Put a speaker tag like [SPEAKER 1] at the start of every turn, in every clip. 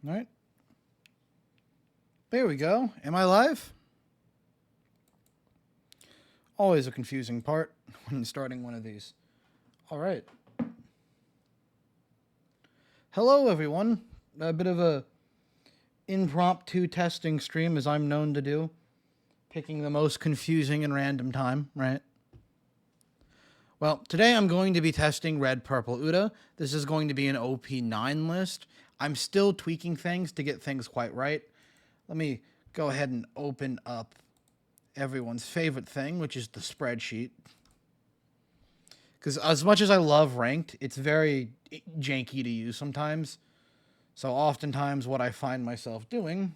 [SPEAKER 1] All right. There we go. Am I live? Always a confusing part when starting one of these. All right. Hello, everyone. A bit of a impromptu testing stream, as I'm known to do. Picking the most confusing and random time, right? Well, today I'm going to be testing Red Purple Uda. This is going to be an OP9 list. I'm still tweaking things to get things quite right. Let me go ahead and open up everyone's favorite thing, which is the spreadsheet. Because as much as I love ranked, it's very janky to use sometimes. So oftentimes what I find myself doing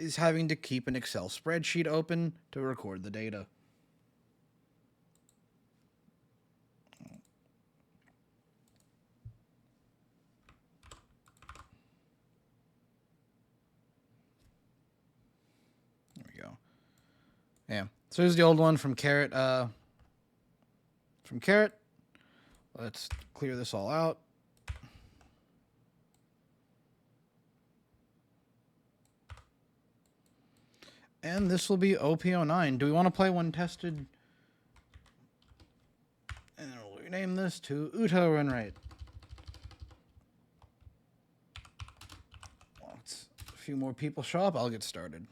[SPEAKER 1] is having to keep an Excel spreadsheet open to record the data. There we go. Yeah. So here's the old one from Carrot. Let's clear this all out. And this will be OP09. Do we want to play one tested? And we'll rename this to Uto Run Rate. Once a few more people show up, I'll get started.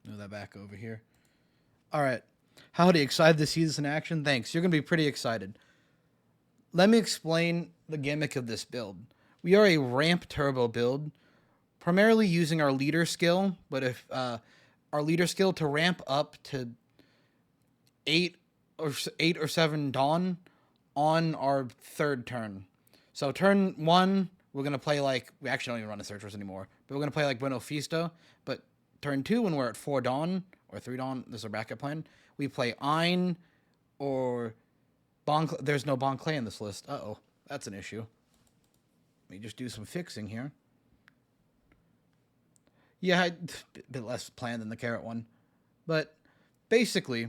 [SPEAKER 1] Move that back over here. All right. Howdy, excited to see this in action? Thanks. You're going to be pretty excited. Let me explain the gimmick of this build. We are a ramp turbo build, primarily using our leader skill, but if our leader skill to ramp up to 8 or 7 Dawn on our third turn. So turn 1, we're going to play like, we actually don't even run a Searchers anymore, but we're going to play like Bueno Fisto, but turn 2, when we're at 4 Dawn, or 3 Dawn, this is our backup plan, we play Ein or there's no Bon Clay in this list. Uh-oh, that's an issue. Let me just do some fixing here. Yeah, a bit less planned than the Carrot one. But basically,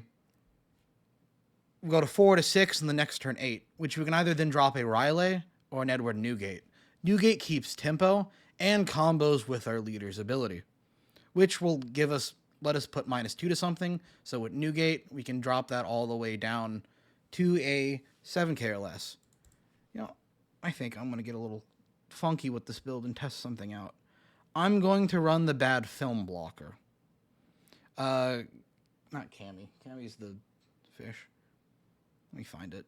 [SPEAKER 1] we go to 4 to 6 and the next turn 8, which we can either then drop a Riley or an Edward Newgate. Newgate keeps tempo and combos with our leader's ability, which will let us put -2 to something. So with Newgate, we can drop that all the way down to a 7k or less. You know, I think I'm going to get a little funky with this build and test something out. I'm going to run the bad film blocker. Not Cammy. Cammy's the fish. Let me find it.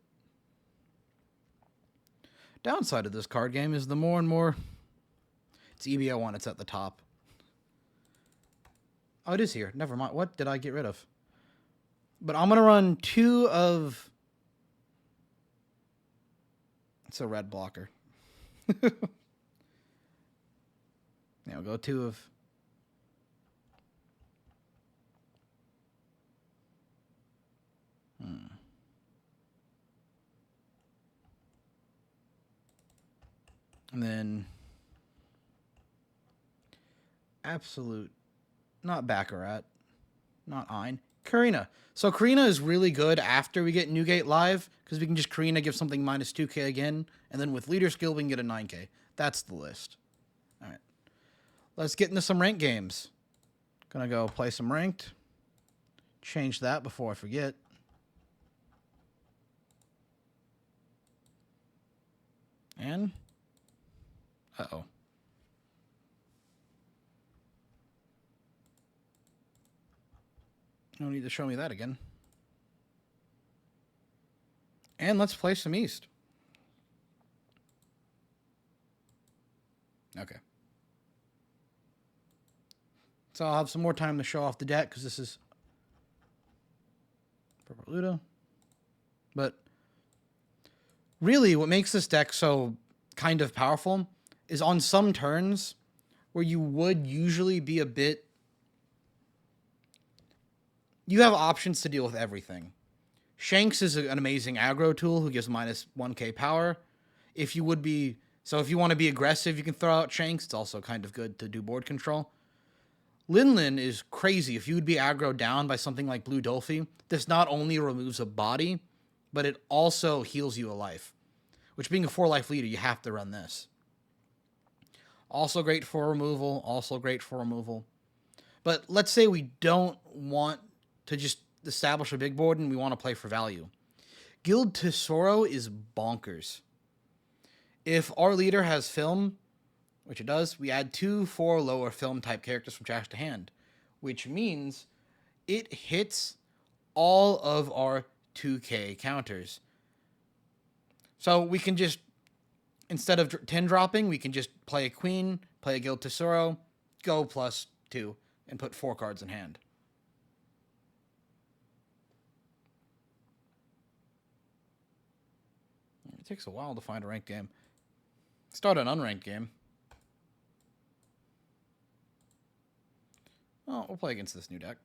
[SPEAKER 1] Downside of this card game is the more and more... It's EBO1, it's at the top. Oh, it is here. Never mind. What did I get rid of? But I'm going to run 2 of... It's a red blocker. Yeah, we'll go 2 of... And then... Absolute... Not Baccarat. Not Ein. Karina. So Karina is really good after we get Newgate live, because we can just Karina give something -2k again, and then with leader skill we can get a 9k. That's the list. Alright. Let's get into some ranked games. Gonna go play some ranked. Change that before I forget. And... Uh-oh. No need to show me that again. And let's play some East. Okay. So I'll have some more time to show off the deck, because this is Purple Uda. But really, what makes this deck so kind of powerful is on some turns where you would usually be a bit... You have options to deal with everything. Shanks is an amazing aggro tool who gives -1k power. If you want to be aggressive, you can throw out Shanks. It's also kind of good to do board control. Lin is crazy. If you would be aggro down by something like Blue Dolphy, this not only removes a body, but it also heals you a life. Which, being a 4-life leader, you have to run this. Also great for removal. Also great for removal. But let's say we don't want to just establish a big board and we want to play for value. Guild Tesoro is bonkers. If our leader has film, which it does, we add 2/4 lower film type characters from trash to hand, which means it hits all of our 2K counters. So we can just, instead of 10 dropping, we can just play a queen, play a Guild Tesoro, go +2, and put 4 cards in hand. It takes a while to find a ranked game. Start an unranked game. Oh, we'll play against this new deck.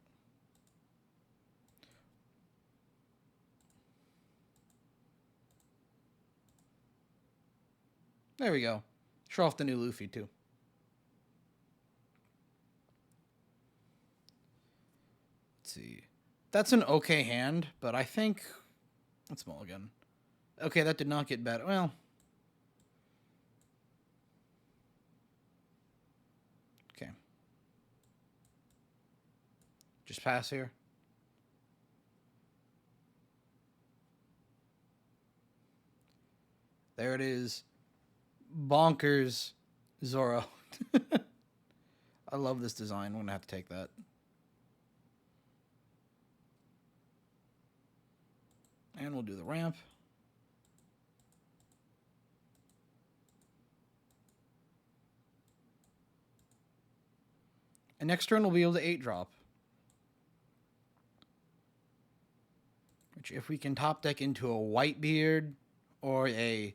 [SPEAKER 1] There we go. Show off the new Luffy, too. Let's see. That's an okay hand, but I think... Let's mulligan. Okay, that did not get better. Well... Okay. Just pass here. There it is. Bonkers Zoro. I love this design. I'm going to have to take that. And we'll do the ramp. And next turn we'll be able to 8-drop. Which, if we can top deck into a Whitebeard or a...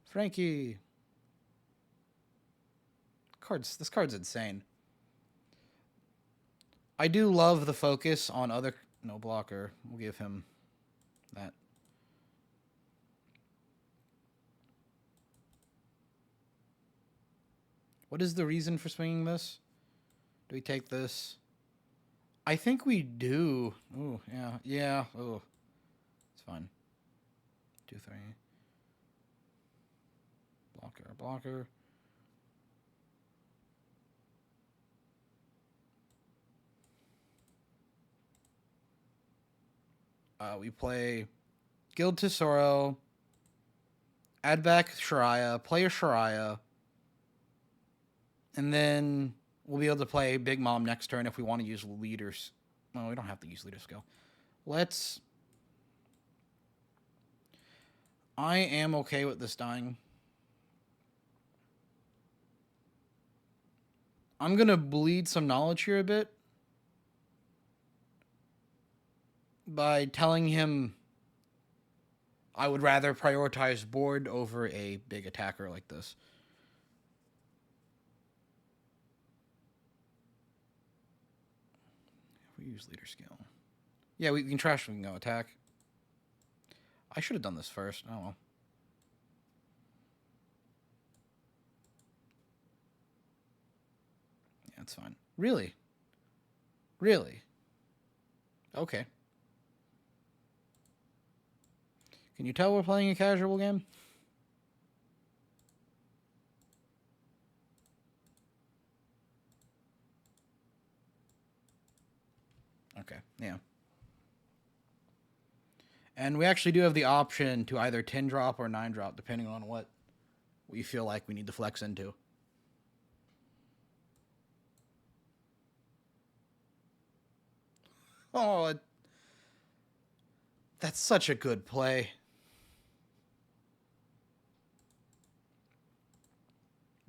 [SPEAKER 1] Frankie. This card's insane. I do love the focus on other... No blocker. We'll give him that. What is the reason for swinging this? Do we take this? I think we do. Ooh, yeah. Yeah. Ooh. It's fine. 2, 3. Blocker. We play Guild Tesoro, add back Shariah, play a Shariah, and then we'll be able to play Big Mom next turn if we want to use leaders. No, we don't have to use leader skill. I am okay with this dying. I'm going to bleed some knowledge here a bit by telling him I would rather prioritize board over a big attacker like this. If we use leader skill. Yeah, we can trash, we can go attack. I should have done this first. Oh well. Yeah, it's fine. Really? Really? Okay. Can you tell we're playing a casual game? Okay, yeah. And we actually do have the option to either 10 drop or 9 drop, depending on what we feel like we need to flex into. Oh, that's such a good play.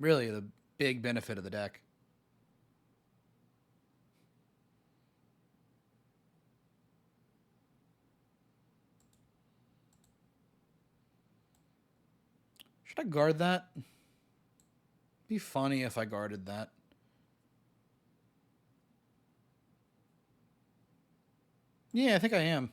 [SPEAKER 1] Really, the big benefit of the deck. Should I guard that? Be funny if I guarded that. Yeah, I think I am.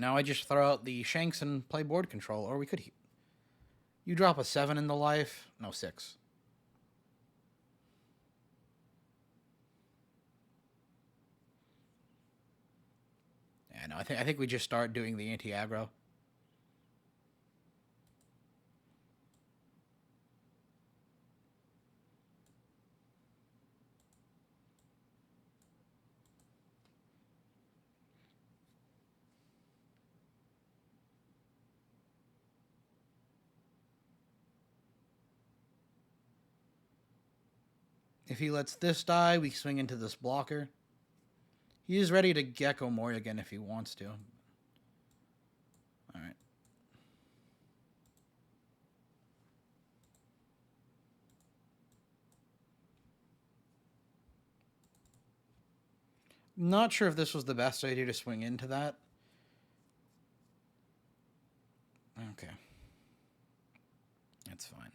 [SPEAKER 1] now I just throw out the Shanks and play board control, or we could... You drop a 7 in the life. No, 6. Yeah, no, I think we just start doing the anti-aggro. If he lets this die, we swing into this blocker. He is ready to Gecko Mori again if he wants to. Alright. Not sure if this was the best idea to swing into that. Okay. That's fine.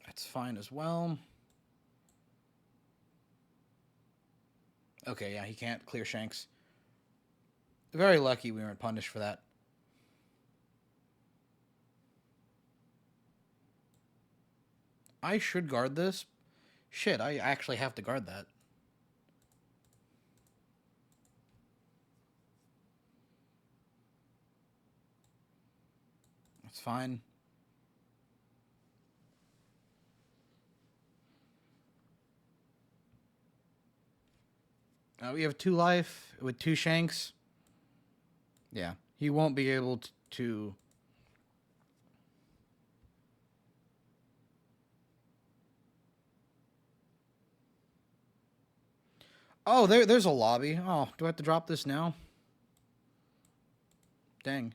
[SPEAKER 1] That's fine as well. Okay, yeah, he can't clear Shanks. Very lucky we weren't punished for that. I should guard this. Shit, I actually have to guard that. That's fine. We have 2 life with 2 Shanks. Yeah, he won't be able to... Oh, there's a lobby. Oh, do I have to drop this now? Dang.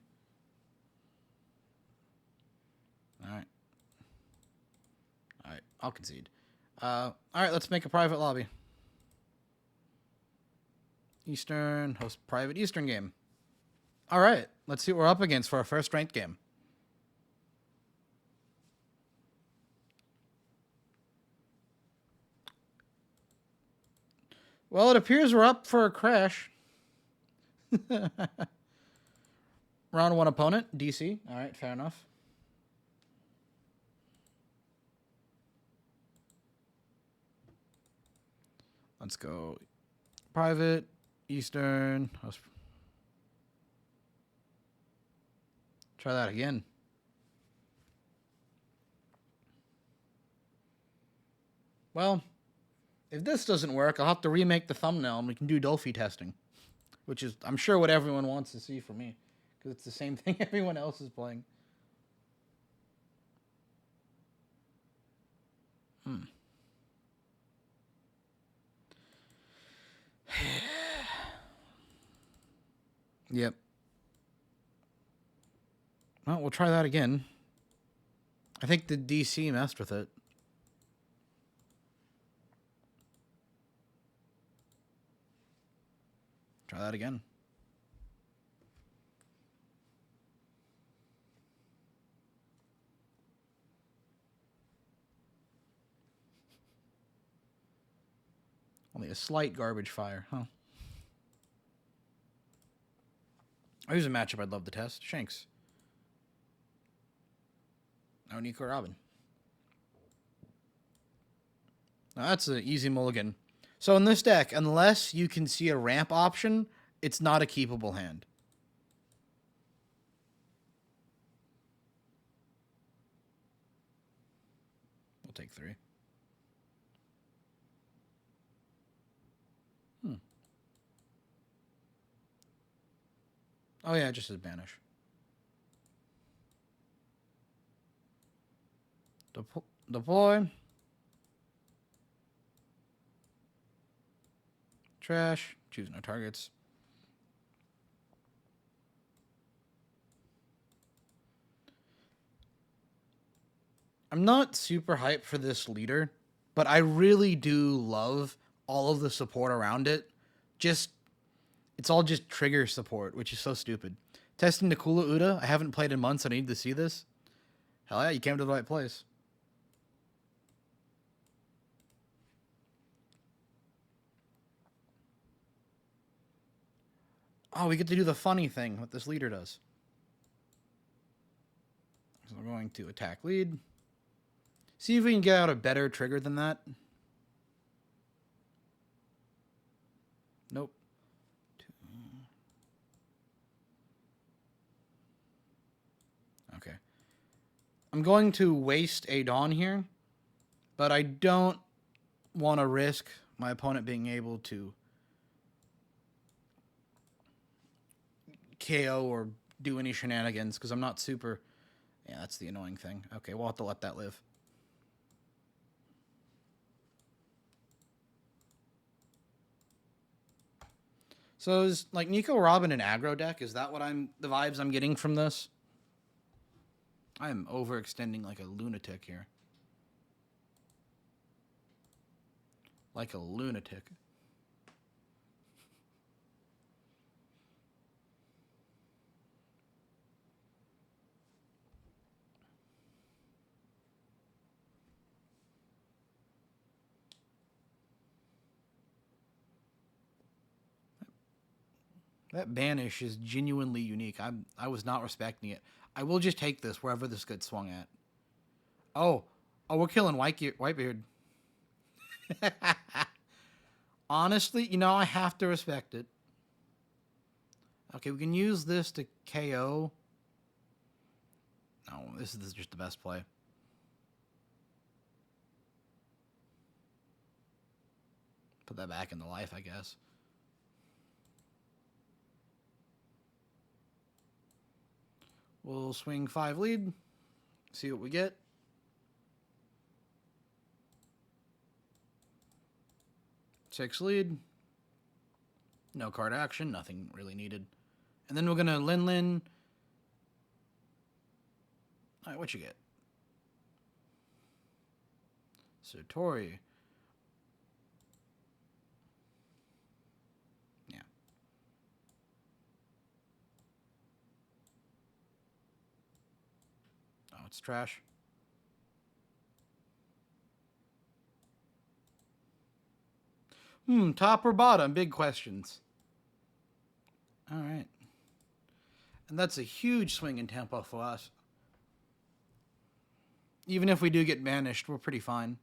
[SPEAKER 1] Alright. Alright, I'll concede. Alright, let's make a private lobby. Eastern, host private Eastern game. Alright, let's see what we're up against for our first ranked game. Well, it appears we're up for a crash. Round 1 opponent, DC. Alright, fair enough. Let's go private, Eastern. Try that again. Well, if this doesn't work, I'll have to remake the thumbnail and we can do Dolphy testing. Which is, I'm sure, what everyone wants to see from me. Because it's the same thing everyone else is playing. Yep. Well, we'll try that again. I think the DC messed with it. Try that again. Only a slight garbage fire, huh? Here's a matchup I'd love to test. Shanks. No Nico Robin. Now that's an easy mulligan. So in this deck, unless you can see a ramp option, it's not a keepable hand. We'll take 3. Oh yeah, just as banish. Deploy. Trash. Choose no targets. I'm not super hyped for this leader, but I really do love all of the support around it. It's all just trigger support, which is so stupid. Testing Nakula Uda. I haven't played in months. I need to see this. Hell yeah, you came to the right place. Oh, we get to do the funny thing, what this leader does. So we're going to attack lead. See if we can get out a better trigger than that. Nope. Okay. I'm going to waste a Dawn here, but I don't want to risk my opponent being able to KO or do any shenanigans because I'm not super... Yeah, that's the annoying thing. Okay, we'll have to let that live. So is like Nico Robin an aggro deck? Is that what the vibes I'm getting from this? I am overextending like a lunatic here. Like a lunatic. That banish is genuinely unique. I was not respecting it. I will just take this wherever this gets swung at. Oh, we're killing Whitebeard. Honestly, you know, I have to respect it. Okay, we can use this to KO. No, this is just the best play. Put that back into life, I guess. We'll swing 5 lead. See what we get. Six lead. No card action. Nothing really needed. And then we're going to Lin. All right, what you get? Satori. Yeah. Oh, it's trash. Top or bottom? Big questions. All right. And that's a huge swing in tempo for us. Even if we do get banished, we're pretty fine.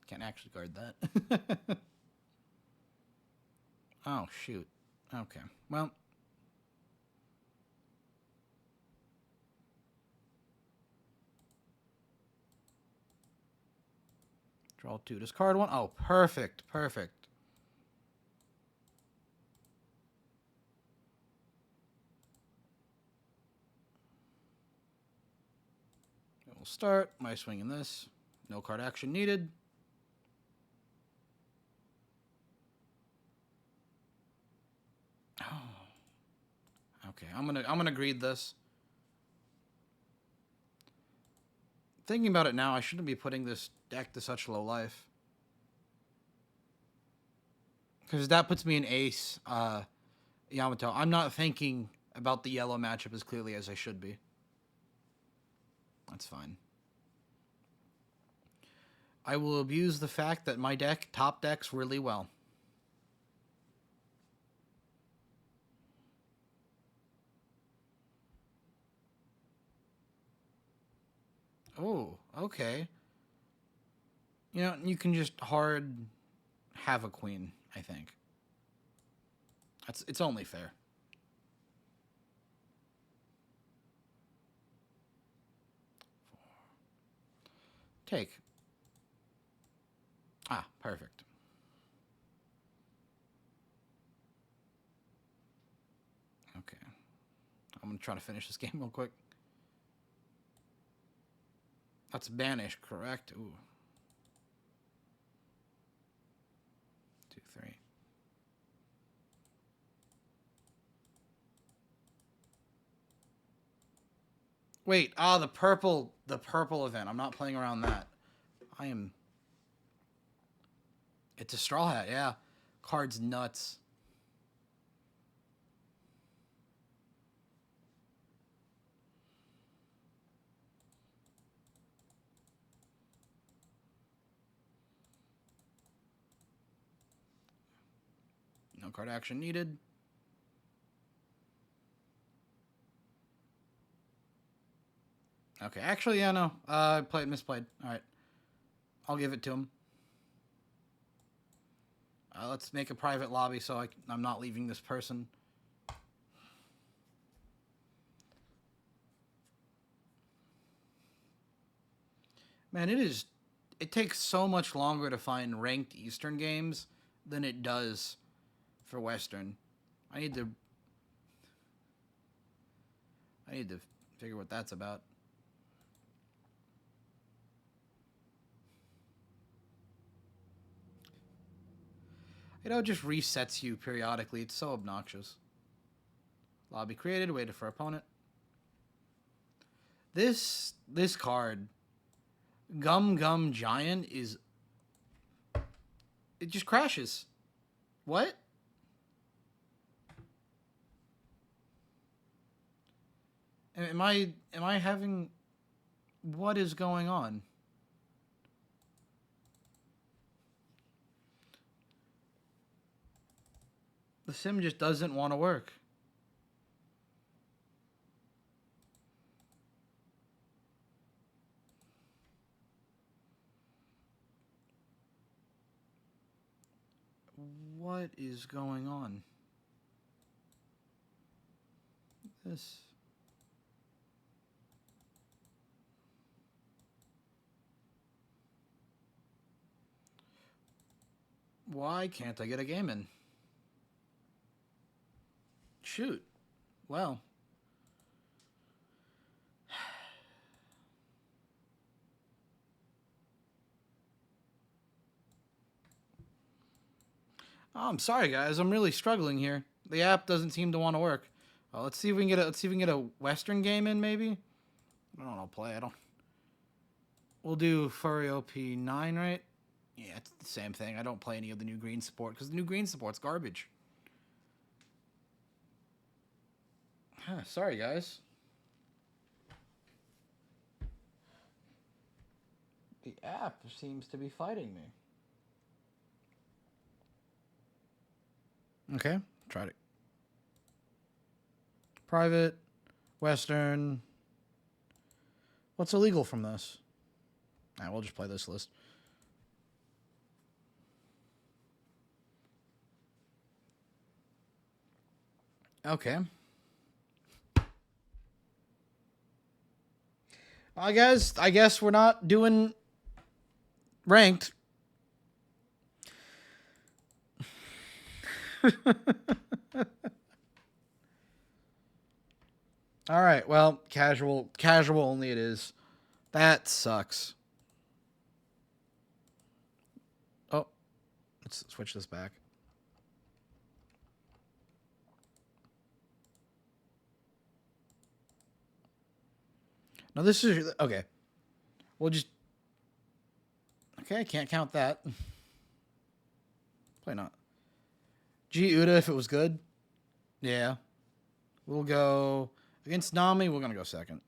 [SPEAKER 1] Can't actually guard that. Oh, shoot. Okay. Well. Draw 2. Discard 1. Oh, perfect. Perfect. We'll start my swinging this. No card action needed. Oh. Okay, I'm gonna greed this. Thinking about it now, I shouldn't be putting this deck to such low life. Because that puts me in ace Yamato. I'm not thinking about the yellow matchup as clearly as I should be. That's fine. I will abuse the fact that my deck top decks really well. Oh, okay. You know, you can just hard have a queen, I think. It's only fair. Take. Ah, perfect. Okay. I'm going to try to finish this game real quick. That's banish, correct? Ooh. 2, 3. Wait, the purple event. I'm not playing around that. I am... It's a straw hat, yeah. Card's nuts. card action needed. Okay, actually, yeah, no. Misplayed. Alright. I'll give it to him. Let's make a private lobby so I'm not leaving this person. Man, it takes so much longer to find ranked Eastern games than it does for Western. I need to figure what that's about. It just resets you periodically. It's so obnoxious. Lobby created, waited for opponent. This card, Gum Gum Giant, it just crashes. What? Am I having, what is going on? The sim just doesn't want to work. What is going on? This. Why can't I get a game in? Shoot. Well. Oh, I'm sorry, guys. I'm really struggling here. The app doesn't seem to want to work. Let's see if we can get a Western game in, maybe. I don't know. Play. I don't. We'll do Furry OP9, right? Yeah, it's the same thing. I don't play any of the new green support because the new green support's garbage. Sorry, guys. The app seems to be fighting me. Okay, tried it. Private, Western. What's illegal from this? We'll just play this list. Okay. I guess we're not doing ranked. All right. Well, casual only it is. That sucks. Oh, let's switch this back. No, this is okay. We'll just okay. I can't count that. Probably not. G Uda if it was good. Yeah. We'll go against Nami. We're gonna go second.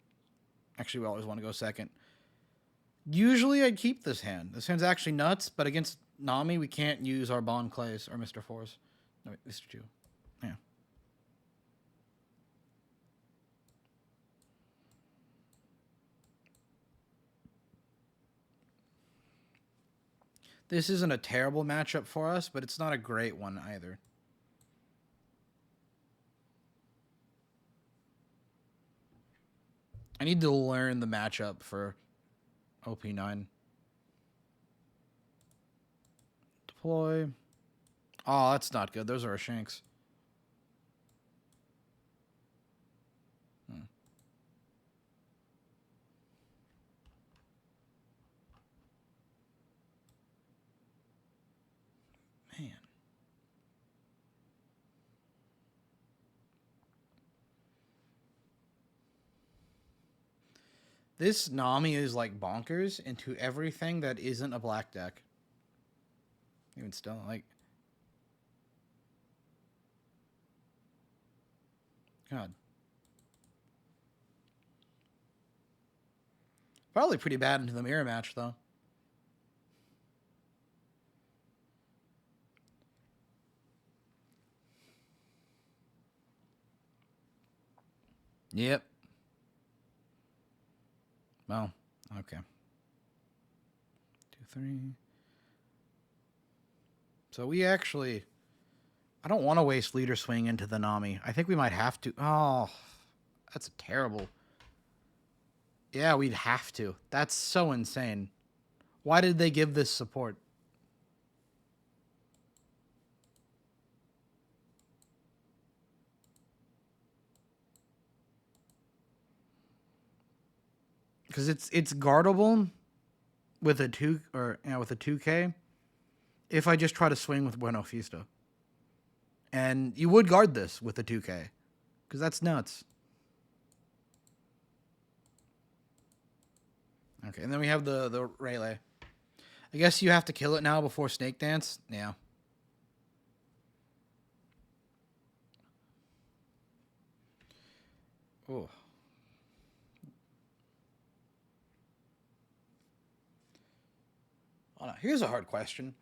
[SPEAKER 1] Actually, we always want to go second. Usually, I'd keep this hand. This hand's actually nuts, but against Nami, we can't use our Bond Clays or Mr. Force. No, wait, Mr. Chu. Yeah. This isn't a terrible matchup for us, but it's not a great one either. I need to learn the matchup for OP9. Deploy. Oh, that's not good. Those are our shanks. Man. This Nami is like bonkers into everything that isn't a black deck. Even still, like... God. Probably pretty bad into the mirror match, though. Yep. Well, okay. 2, 3. So we actually... I don't want to waste leader swing into the Nami. I think we might have to. Oh, that's terrible. Yeah, we'd have to. That's so insane. Why did they give this support? Because it's guardable with a 2K if I just try to swing with Bueno Fiesta. And you would guard this with a 2K. Because that's nuts. Okay, and then we have the Rayleigh. I guess you have to kill it now before Snake Dance? Yeah. Oh. Oh, no. Here's a hard question.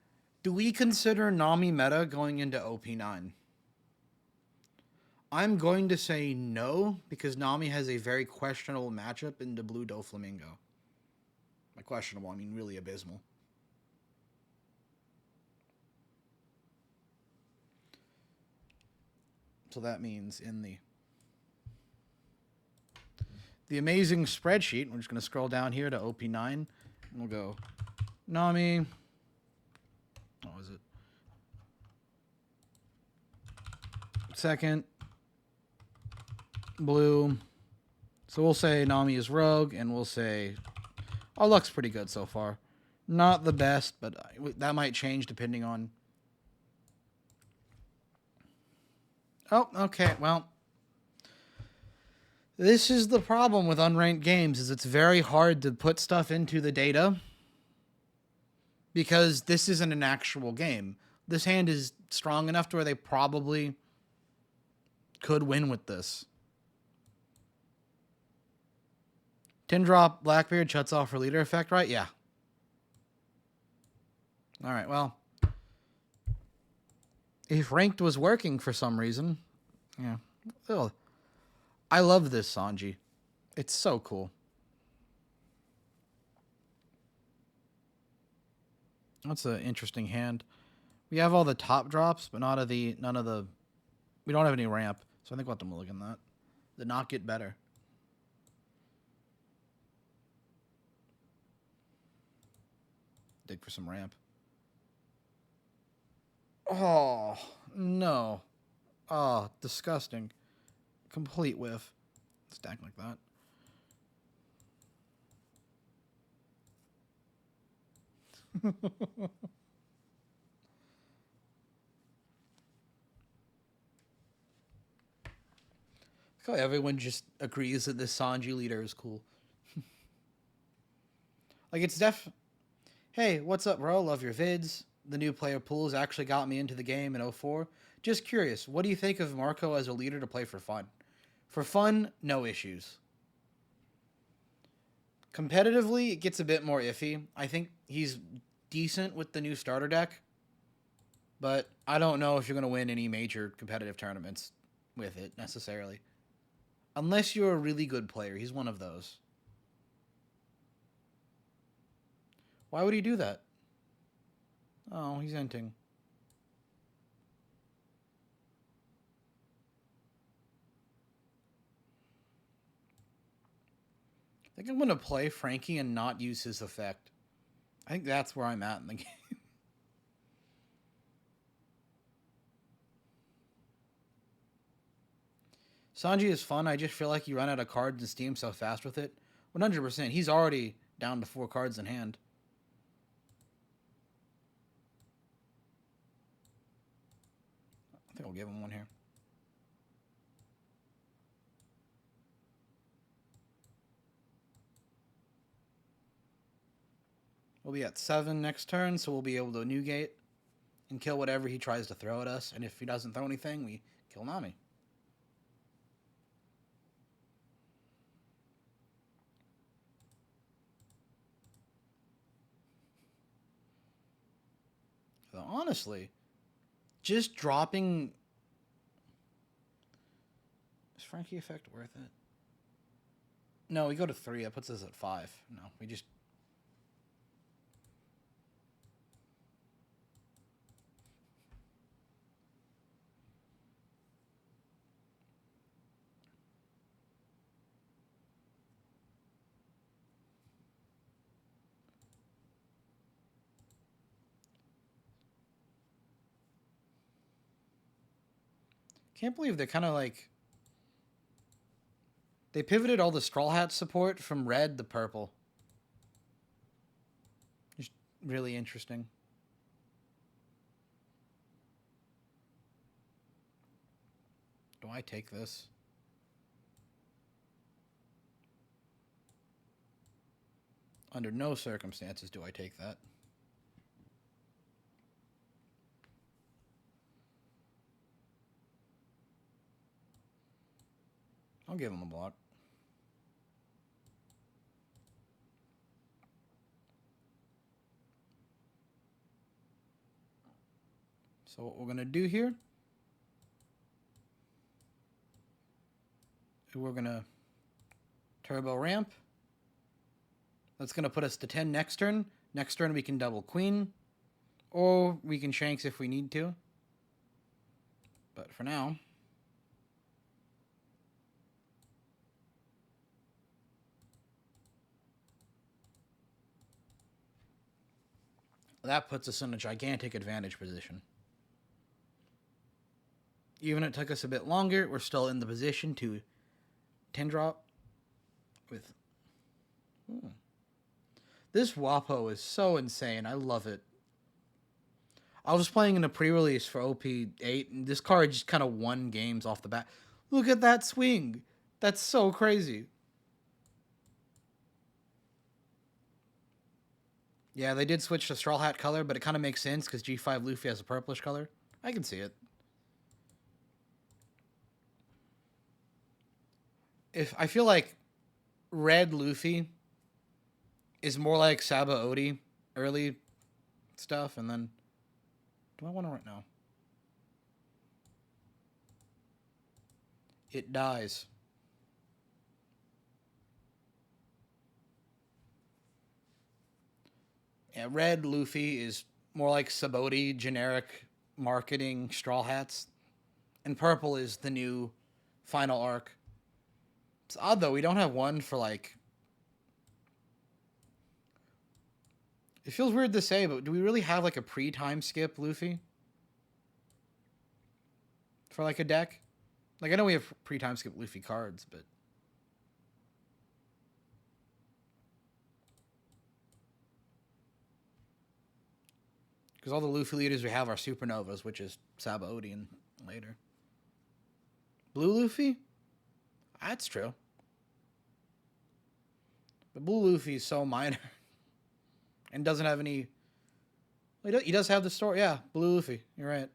[SPEAKER 1] Do we consider Nami meta going into OP9? I'm going to say no, because Nami has a very questionable matchup in the Blue Doflamingo. By questionable, I mean really abysmal. So that means in the amazing spreadsheet, we're just going to scroll down here to OP9, and we'll go Nami. What was it? Second. Blue. So we'll say Nami is rogue, and we'll say our luck's pretty good so far. Not the best, but that might change depending on... Oh, okay, well... This is the problem with unranked games, is it's very hard to put stuff into the data because this isn't an actual game. This hand is strong enough to where they probably could win with this. 10-drop Blackbeard shuts off her leader effect, right? Yeah. Alright, well. If ranked was working for some reason. Yeah. Ugh. I love this Sanji. It's so cool. That's an interesting hand. We have all the top drops, but none of the... We don't have any ramp, so I think we'll have to mulligan that. Did not get better. Dig for some ramp. Oh, no. Oh, disgusting. Complete whiff. Stack like that. How everyone just agrees that this Sanji leader is cool. Like, it's Hey, what's up, bro? Love your vids. The new player pools actually got me into the game in 04. Just curious, what do you think of Marco as a leader to play for fun? For fun, no issues. Competitively, it gets a bit more iffy. I think he's decent with the new starter deck, but I don't know if you're going to win any major competitive tournaments with it, necessarily. Unless you're a really good player. He's one of those. Why would he do that? Oh, he's inting. I think I'm going to play Frankie and not use his effect. I think that's where I'm at in the game. Sanji is fun. I just feel like you run out of cards in Steam so fast with it. 100%. He's already down to 4 cards in hand. I think I'll give him one here. We'll be at 7 next turn, so we'll be able to Newgate and kill whatever he tries to throw at us. And if he doesn't throw anything, we kill Nami. So honestly, just dropping... Is Frankie effect worth it? No, we go to 3. That puts us at 5. No, we just... Can't believe they're kind of like... They pivoted all the Straw Hat support from red to purple. Just really interesting. Do I take this? Under no circumstances do I take that. I'll give him a block. So what we're going to do here, we're going to turbo ramp. That's going to put us to 10 next turn. Next turn we can double queen, or we can shanks if we need to. But for now... That puts us in a gigantic advantage position. Even if it took us a bit longer, we're still in the position to 10 drop with... This Wapo is so insane. I love it. I was playing in a pre-release for OP8, and this card just kind of won games off the bat. Look at that swing. That's so crazy. Yeah, they did switch to Straw Hat color, but it kind of makes sense because G5 Luffy has a purplish color. I can see it. If I feel like red Luffy is more like Saba Odi early stuff, and then... Do I want to right now? It dies. Yeah, red Luffy is more like Saboti, generic marketing Straw Hats. And purple is the new final arc. It's odd, though. We don't have one for, like... It feels weird to say, but do we really have, like, a pre-time skip Luffy? For, like, a deck? Like, I know we have pre-time skip Luffy cards, but... Because all the Luffy leaders we have are supernovas, which is Saba Odi and later. Blue Luffy? That's true. But Blue Luffy is so minor. And doesn't have any... He does have the story. Yeah, Blue Luffy. You're right.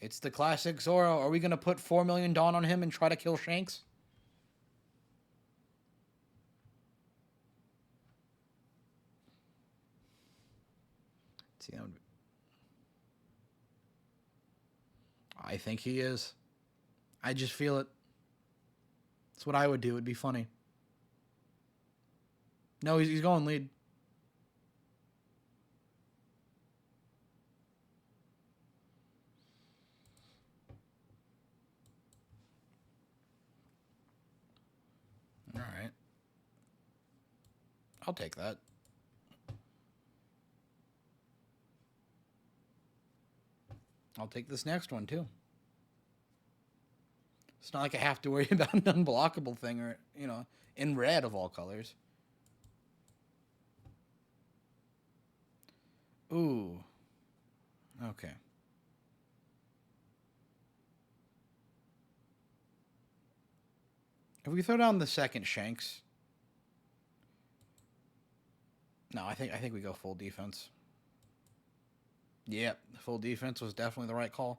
[SPEAKER 1] It's the classic Zoro. Are we going to put 4 million Dawn on him and try to kill Shanks? See, that would be... I think he is. I just feel it. That's what I would do. It'd be funny. No, he's going lead. All right. I'll take that. I'll take this next one, too. It's not like I have to worry about an unblockable thing or, you know, in red of all colors. Ooh. Okay. If we throw down the second Shanks... No, I think we go full defense. Yep, full defense was definitely the right call.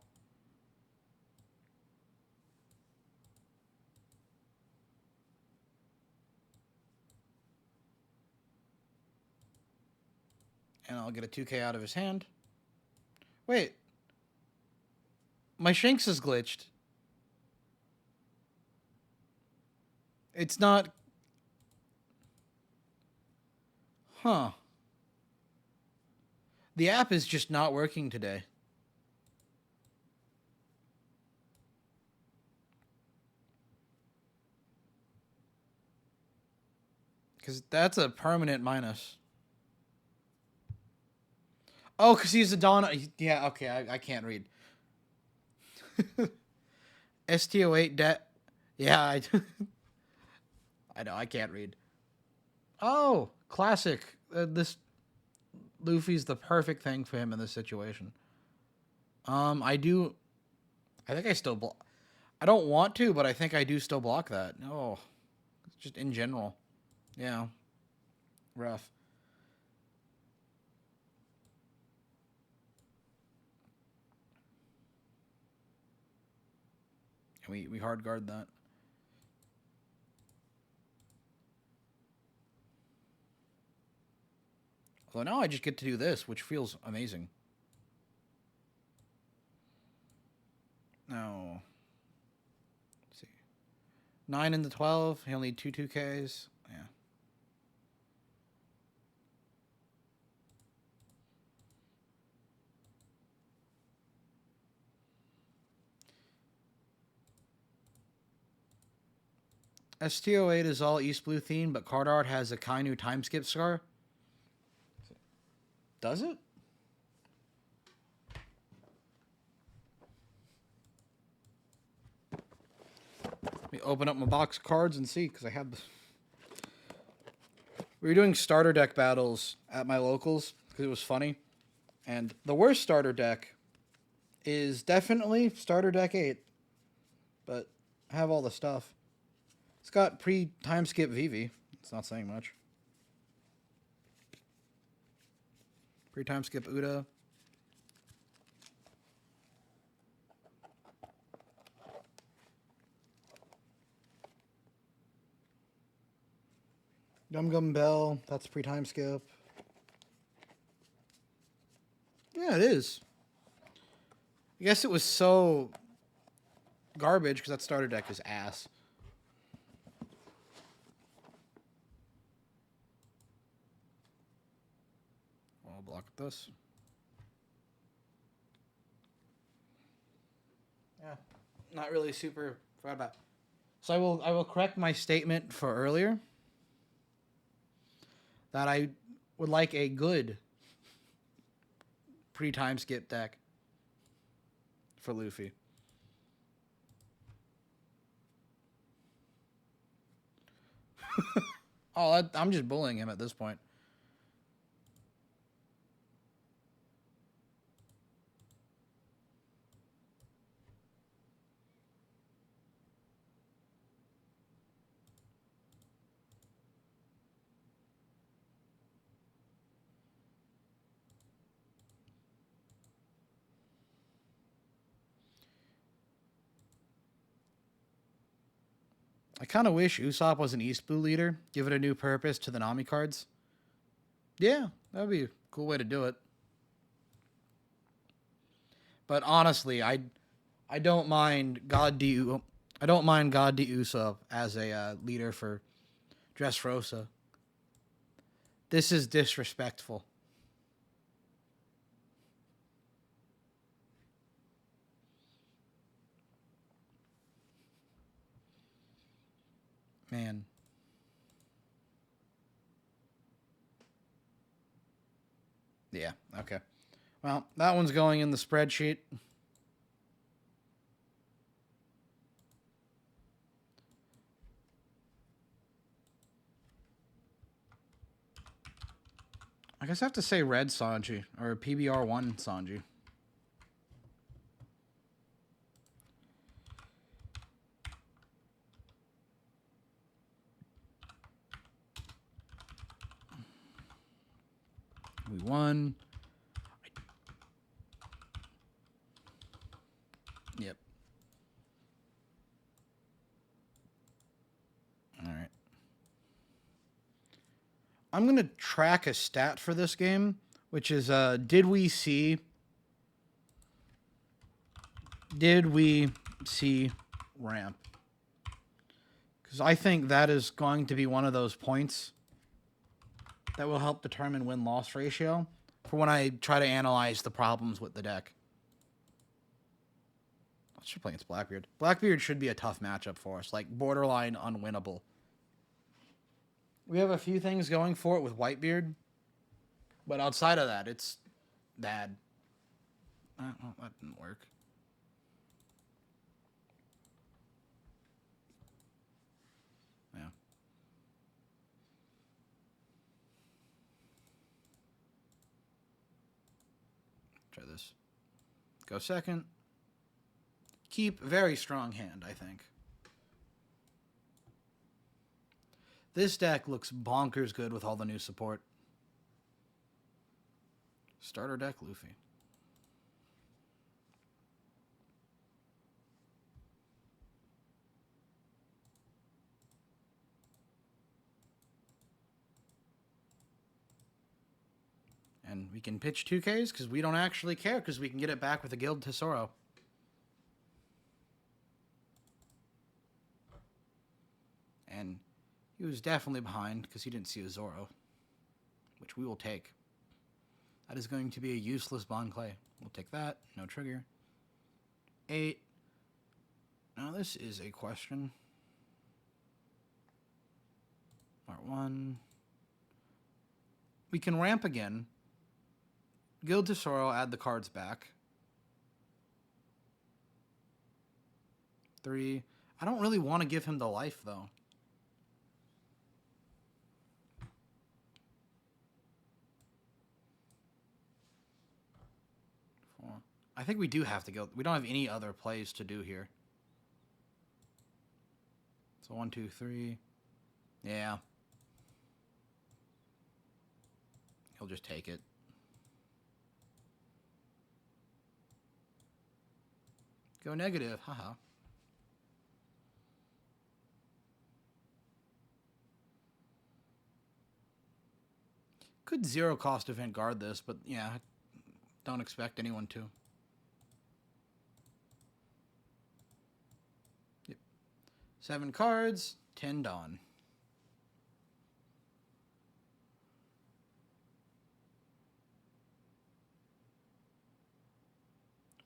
[SPEAKER 1] And I'll get a 2K out of his hand. Wait. My Shanks is glitched. It's not... Huh. The app is just not working today. Because that's a permanent minus. Oh, because he's a Donna. Yeah, okay, I can't read. STO8 debt. Yeah, I know, I can't read. Oh, classic. This Luffy's the perfect thing for him in this situation. I think I still block. I don't want to, but I think I do still block that. No, just in general. Yeah, rough. We hard guard that. Although now I just get to do this, which feels amazing. No. Let's see. 9 in the 12. He'll need 2Ks. Yeah. STO8 is all East Blue themed, but card art has a Kainu time skip scar. Does it? Let me open up my box of cards and see, because I have this. We were doing starter deck battles at my locals, because it was funny. And the worst starter deck is definitely starter deck 8. But I have all the stuff. It's got pre-time skip Vivi. It's not saying much. Pre-time skip Uda. Gum Gum Bell. That's pre-time skip. Yeah, it is. I guess it was so garbage because that starter deck is ass. I'll block this. Yeah, not really super proud about. So I will correct my statement for earlier that I would like a good pre-time skip deck for Luffy. Oh, I'm just bullying him at this point. I kind of wish Usopp was an East Blue leader. Give it a new purpose to the Nami cards. Yeah, that would be a cool way to do it. But honestly, I don't mind I don't mind God D Usopp as a leader for Dressrosa. This is disrespectful. Man. Yeah, okay. Well, that one's going in the spreadsheet. I guess I have to say red Sanji, or PBR1 Sanji. We won. Yep. All right. I'm going to track a stat for this game, which is, did we see Did we see ramp? Because I think that is going to be one of those points that will help determine win-loss ratio for when I try to analyze the problems with the deck. I should play against Blackbeard. Blackbeard should be a tough matchup for us, like borderline unwinnable. We have a few things going for it with Whitebeard, but outside of that, it's bad. That didn't work. Yeah. Try this. Go second. Keep. Very strong hand, I think. This deck looks bonkers good with all the new support. Starter deck, Luffy. And we can pitch 2Ks because we don't actually care because we can get it back with a Guild Tesoro. And he was definitely behind because he didn't see a Zoro, which we will take. That is going to be a useless Bond Clay. We'll take that. No trigger. 8. Now this is a question. Part 1. We can ramp again. Guild Tesoro, add the cards back. 3. I don't really want to give him the life, though. 4. I think we do have to go. We don't have any other plays to do here. So 1, 2, 3. Yeah. He'll just take it. Go negative. Haha. Could zero cost event guard this, but yeah, don't expect anyone to. Yep. 7 cards, 10 Dawn.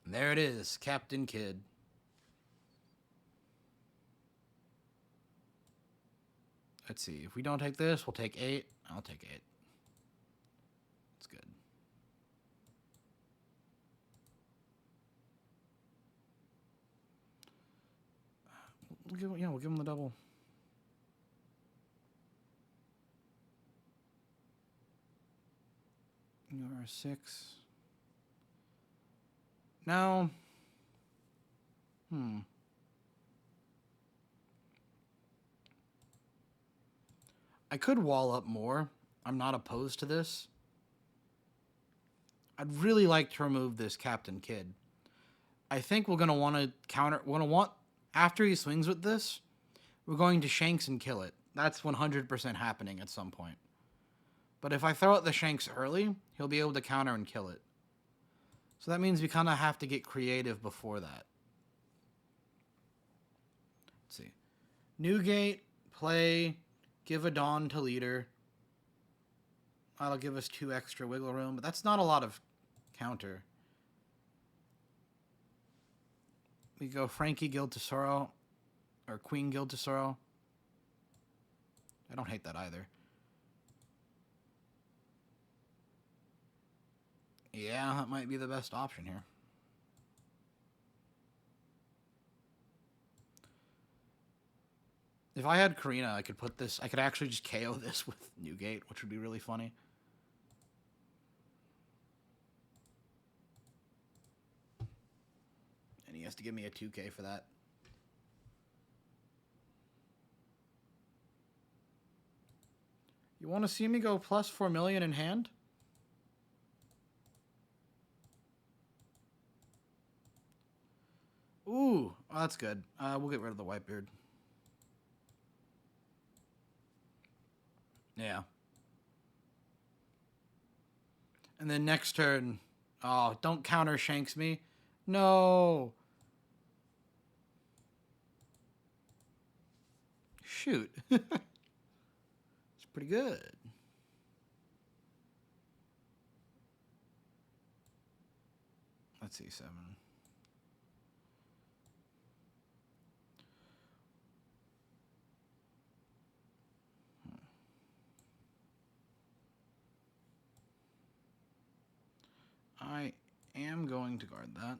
[SPEAKER 1] And there it is, Captain Kidd. Let's see, if we don't take this, we'll take 8. I'll take 8. That's good. We'll give him the double. You're a 6. Now, I could wall up more. I'm not opposed to this. I'd really like to remove this Captain Kidd. I think we're going to want to counter... After he swings with this, we're going to Shanks and kill it. That's 100% happening at some point. But if I throw out the Shanks early, he'll be able to counter and kill it. So that means we kind of have to get creative before that. Let's see. Newgate, play, give a Dawn to leader. That'll give us 2 extra wiggle room, but that's not a lot of counter. We go Frankie Guild Tesoro, or Queen Guild Tesoro. I don't hate that either. Yeah, that might be the best option here. If I had Karina, I could put this... I could actually just KO this with Newgate, which would be really funny. And he has to give me a 2K for that. You want to see me go plus 4 million in hand? Ooh, oh, that's good. We'll get rid of the Whitebeard. Yeah. And then next turn... Oh, don't counter Shanks me. No. Shoot. It's pretty good. Let's see, 7. I am going to guard that.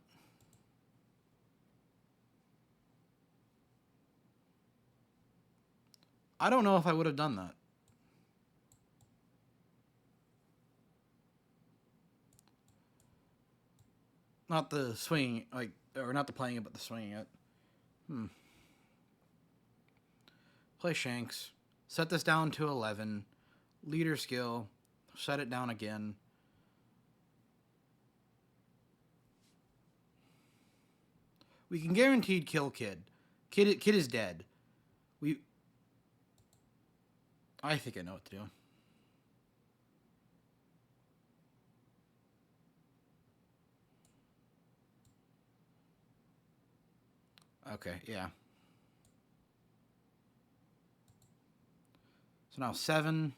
[SPEAKER 1] I don't know if I would have done that. Not the swinging, like, or not the playing it, but the swinging it. Play Shanks. Set this down to 11. Leader skill. Set it down again. We can guaranteed kill Kid. Kid is dead. I think I know what to do. Okay, yeah. So now 7.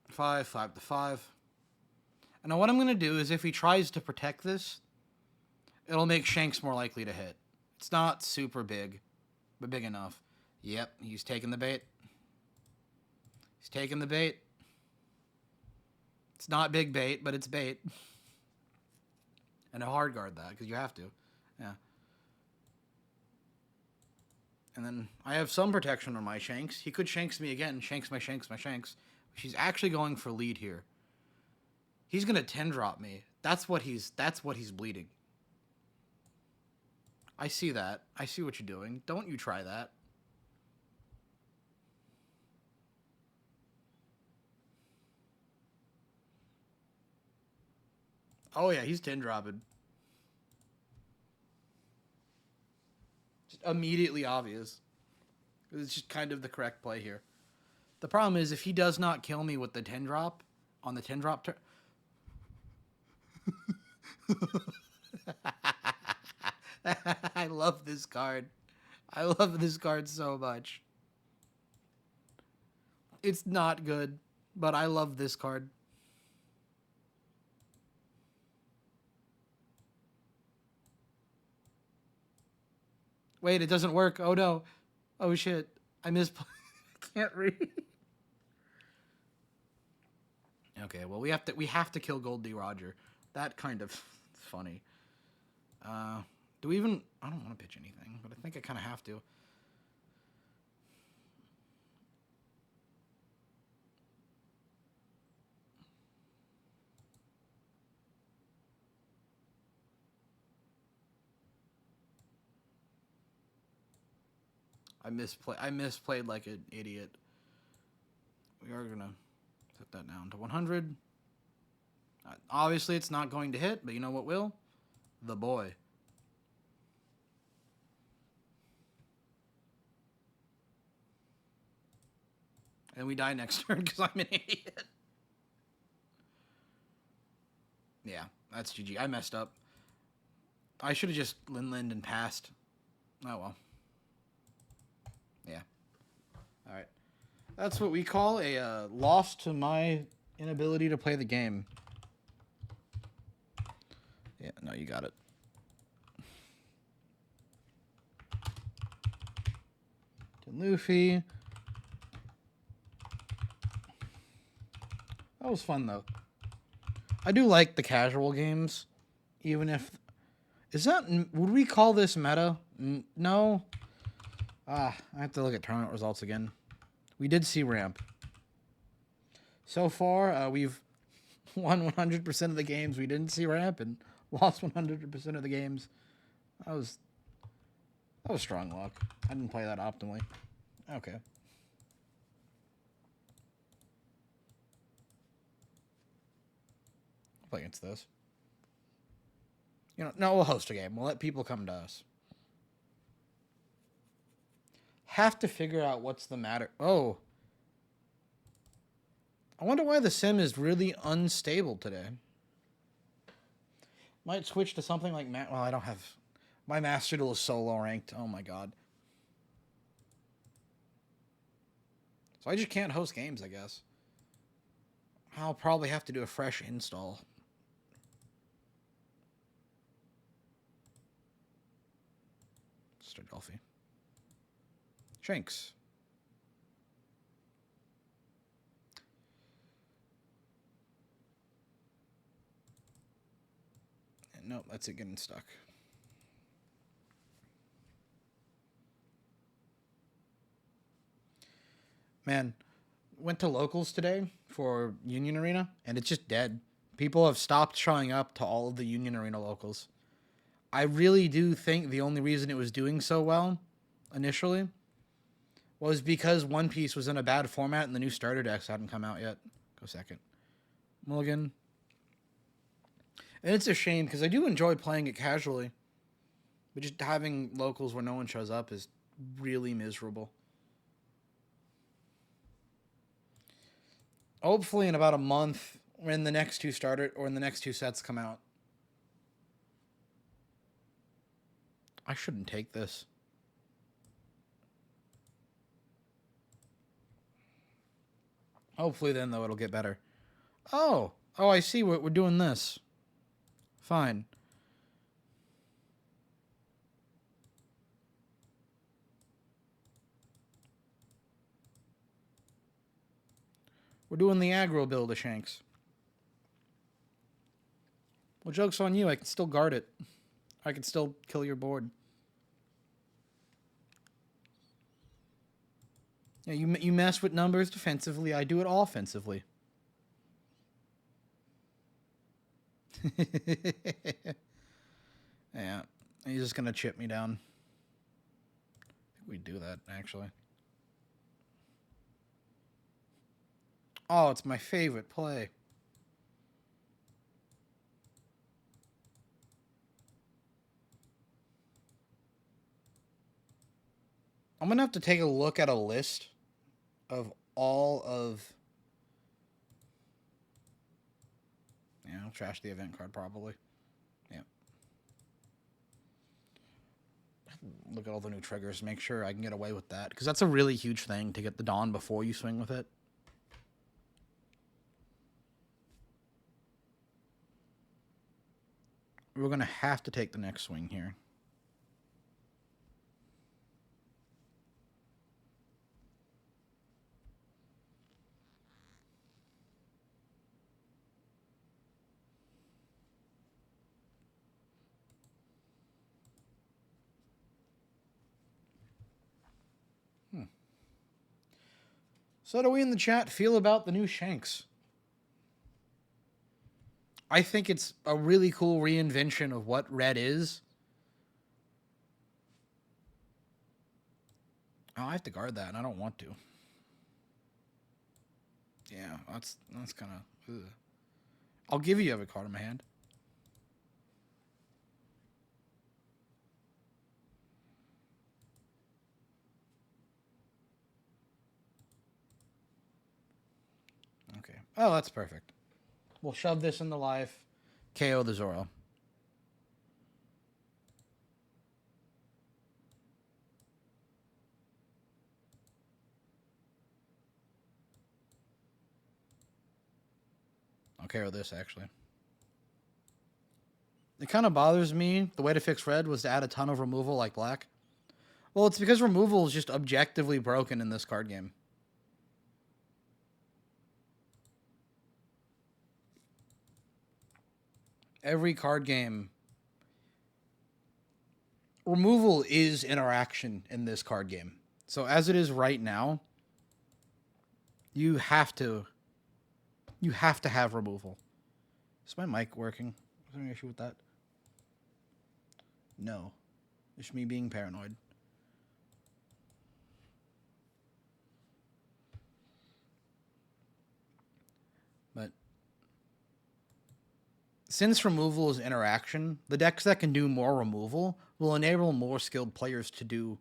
[SPEAKER 1] 5, 5 to 5. And now what I'm going to do is if he tries to protect this, it'll make Shanks more likely to hit. It's not super big, but big enough. Yep, he's taking the bait. He's taking the bait. It's not big bait, but it's bait. And I'll hard guard that, because you have to. Yeah. And then I have some protection on my Shanks. He could Shanks me again. Shanks my Shanks. She's actually going for lead here. He's gonna 10 drop me. That's what he's bleeding. I see that. I see what you're doing. Don't you try that. Oh yeah, he's 10 dropping. Just immediately obvious. It's just kind of the correct play here. The problem is if he does not kill me with the 10 drop on the 10 drop turn. I love this card. I love this card so much. It's not good, but I love this card. Wait, it doesn't work. Oh no. Oh shit. I misplayed. I can't read. Okay, well we have to kill Gold D Roger. That kind of funny. Do we even... I don't want to pitch anything, but I think I kind of have to. I misplayed like an idiot. We are gonna set that down to 100. Obviously, it's not going to hit, but you know what will? The boy. And we die next turn because I'm an idiot. Yeah, that's GG. I messed up. I should have just Lin-Linned and passed. Oh well. Yeah. Alright. That's what we call a loss to my inability to play the game. Yeah, no, you got it. To Luffy. That was fun, though. I do like the casual games, even if... Is that... Would we call this meta? No? I have to look at tournament results again. We did see ramp. So far, we've won 100% of the games we didn't see ramp and lost 100% of the games. That was strong luck. I didn't play that optimally. Okay. I'll play against this. You know, no, we'll host a game. We'll let people come to us. Have to figure out what's the matter. Oh. I wonder why the sim is really unstable today. Might switch to something like well, I don't have my Master Duel is so low ranked. Oh my god. So I just can't host games, I guess. I'll probably have to do a fresh install. Stardolphy. Shanks. Nope, that's it getting stuck. Man, went to locals today for Union Arena, and it's just dead. People have stopped showing up to all of the Union Arena locals. I really do think the only reason it was doing so well initially was because One Piece was in a bad format and the new starter decks hadn't come out yet. Go second. Mulligan. And it's a shame because I do enjoy playing it casually. But just having locals where no one shows up is really miserable. Hopefully in about a month when the next two sets come out. I shouldn't take this. Hopefully then, though, it'll get better. Oh, I see. We're doing this. Fine. We're doing the aggro build of Shanks. Well, joke's on you. I can still guard it. I can still kill your board. Yeah, you mess with numbers defensively. I do it offensively. Yeah, he's just gonna chip me down. I think we do that, actually. Oh, it's my favorite play. I'm gonna have to take a look at a list of all of... Yeah, I'll trash the event card probably. Yeah. Look at all the new triggers, make sure I can get away with that. Because that's a really huge thing, to get the Dawn before you swing with it. We're going to have to take the next swing here. So how do we in the chat feel about the new Shanks? I think it's a really cool reinvention of what red is. Oh, I have to guard that, and I don't want to. Yeah, that's kind of... I'll give you every card in my hand. Okay. Oh, that's perfect. We'll shove this in the life. KO the Zoro. I'll KO this, actually. It kind of bothers me. The way to fix red was to add a ton of removal like black. Well, it's because removal is just objectively broken in this card game. Every card game, removal is interaction in this card game. So as it is right now, you have to have removal. Is my mic working? Is there any issue with that? No. It's me being paranoid. But since removal is interaction, the decks that can do more removal will enable more skilled players to do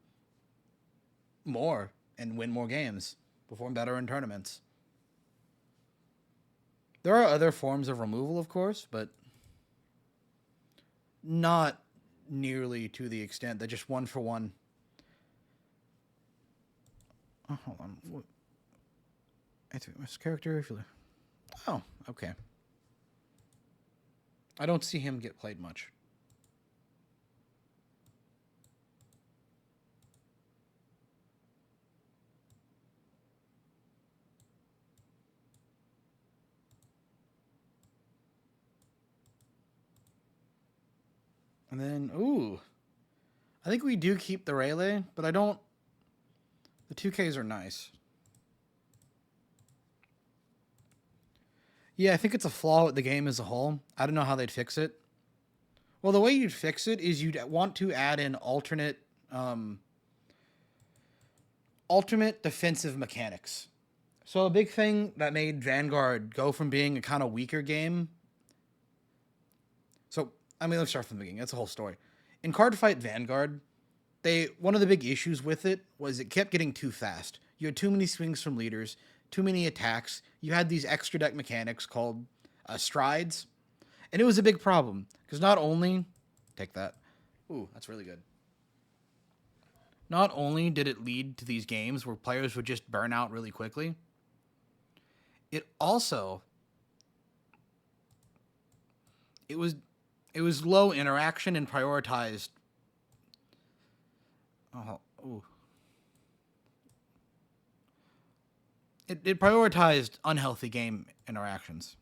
[SPEAKER 1] more and win more games, perform better in tournaments. There are other forms of removal, of course, but not nearly to the extent that just one for one. Oh, hold on. I think this character. Oh, okay. I don't see him get played much. And then, ooh. I think we do keep the Rayleigh, but I don't... The 2Ks are nice. Yeah, I think it's a flaw with the game as a whole. I don't know how they'd fix it. Well, the way you'd fix it is you'd want to add in alternate defensive mechanics. So a big thing that made Vanguard go from being a kind of weaker game. So, I mean, let's start from the beginning. That's the whole story. In Cardfight Vanguard, one of the big issues with it was it kept getting too fast. You had too many swings from leaders, too many attacks. You had these extra deck mechanics called strides. And it was a big problem. Because not only... Take that. Ooh, that's really good. Not only did it lead to these games where players would just burn out really quickly, it also... It was low interaction and prioritized... Oh, ooh. It prioritized unhealthy game interactions.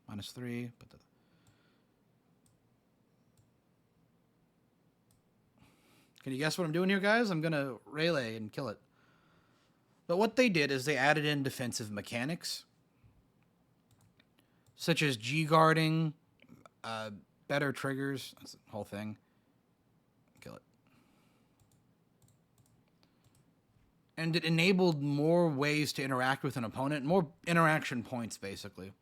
[SPEAKER 1] -3. But can you guess what I'm doing here, guys? I'm going to Rayleigh and kill it. But what they did is they added in defensive mechanics, such as G-guarding, better triggers. That's the whole thing. Kill it. And it enabled more ways to interact with an opponent, more interaction points, basically.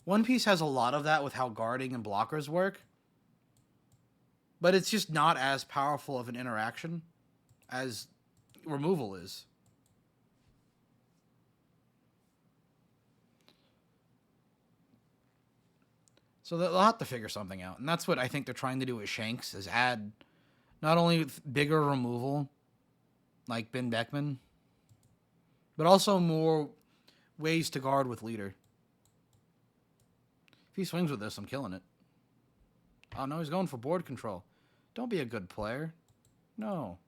[SPEAKER 1] One Piece has a lot of that with how guarding and blockers work, but it's just not as powerful of an interaction as removal is. So they'll have to figure something out, and that's what I think they're trying to do with Shanks, is add not only bigger removal, like Ben Beckman, but also more ways to guard with leader. If he swings with this, I'm killing it. Oh, no, he's going for board control. Don't be a good player. No.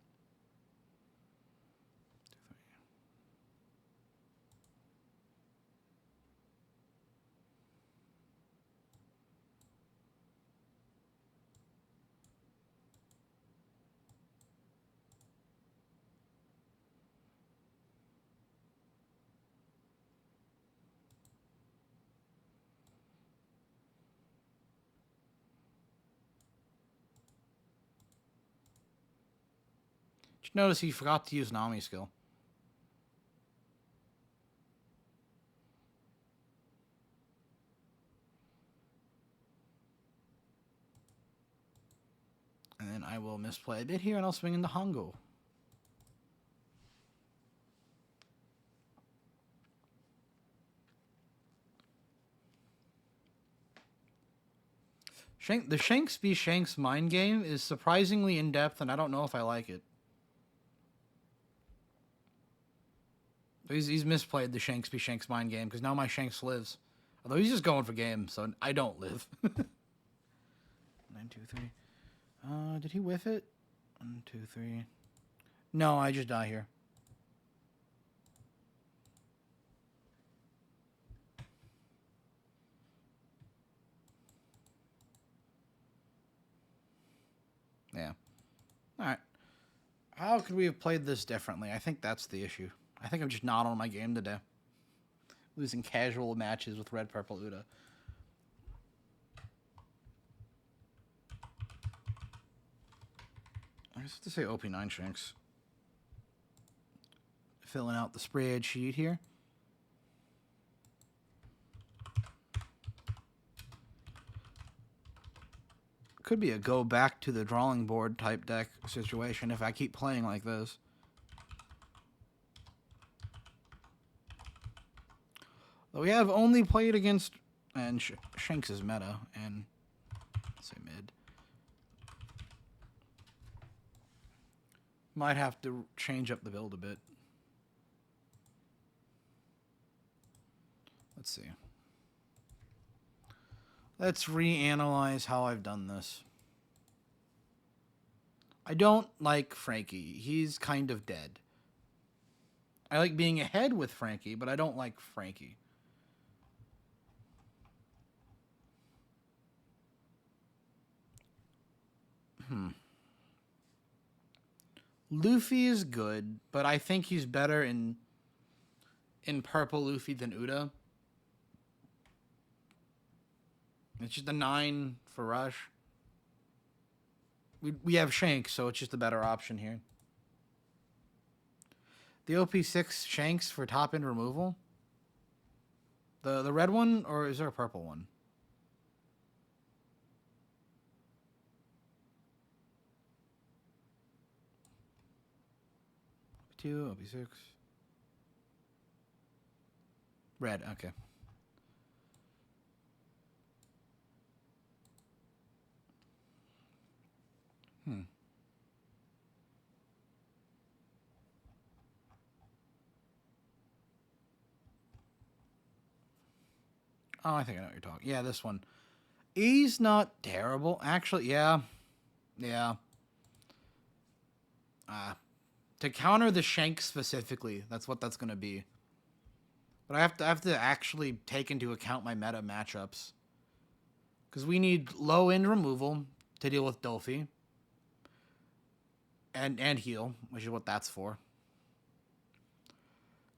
[SPEAKER 1] Did you notice he forgot to use Nami skill? And then I will misplay a bit here, and I'll swing into Hongo. The Shanks v Shanks mind game is surprisingly in-depth, and I don't know if I like it. He's misplayed the Shanks v Shanks mind game, because now my Shanks lives. Although he's just going for game, so I don't live. 9, 2, 3. Did he whiff it? 1, 2, 3. No, I just die here. Yeah. Alright. How could we have played this differently? I think that's the issue. I think I'm just not on my game today. Losing casual matches with Red Purple Uda. I just have to say OP9 Shanks. Filling out the spread sheet here. Could be a go back to the drawing board type deck situation if I keep playing like this. Though we have only played against... And Shanks is meta, and say mid. Might have to change up the build a bit. Let's see. Let's reanalyze how I've done this. I don't like Frankie. He's kind of dead. I like being ahead with Frankie, but I don't like Frankie. Luffy is good, but I think he's better in purple Luffy than Uda. It's just a 9 for Rush. We have Shanks, so it's just a better option here. The OP6 Shanks for top end removal? The red one, or is there a purple one? OP2, OP6. Red, okay. Oh, I think I know what you're talking. Yeah, this one. He's not terrible. Actually, yeah. Yeah. To counter the Shank specifically, that's what that's going to be. But I have to actually take into account my meta matchups. Because we need low end removal to deal with Dolphy. And heal, which is what that's for.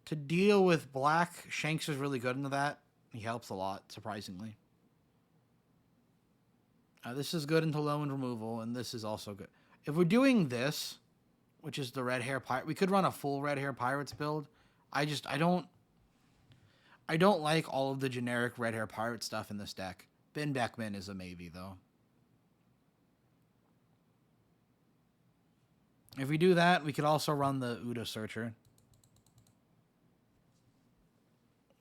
[SPEAKER 1] To deal with black, Shanks is really good into that. He helps a lot, surprisingly. This is good into low end removal, and this is also good. If we're doing this, which is the red hair pirate, we could run a full red hair pirates build. I don't like all of the generic red hair pirate stuff in this deck. Ben Beckman is a maybe though. If we do that, we could also run the Uda Searcher.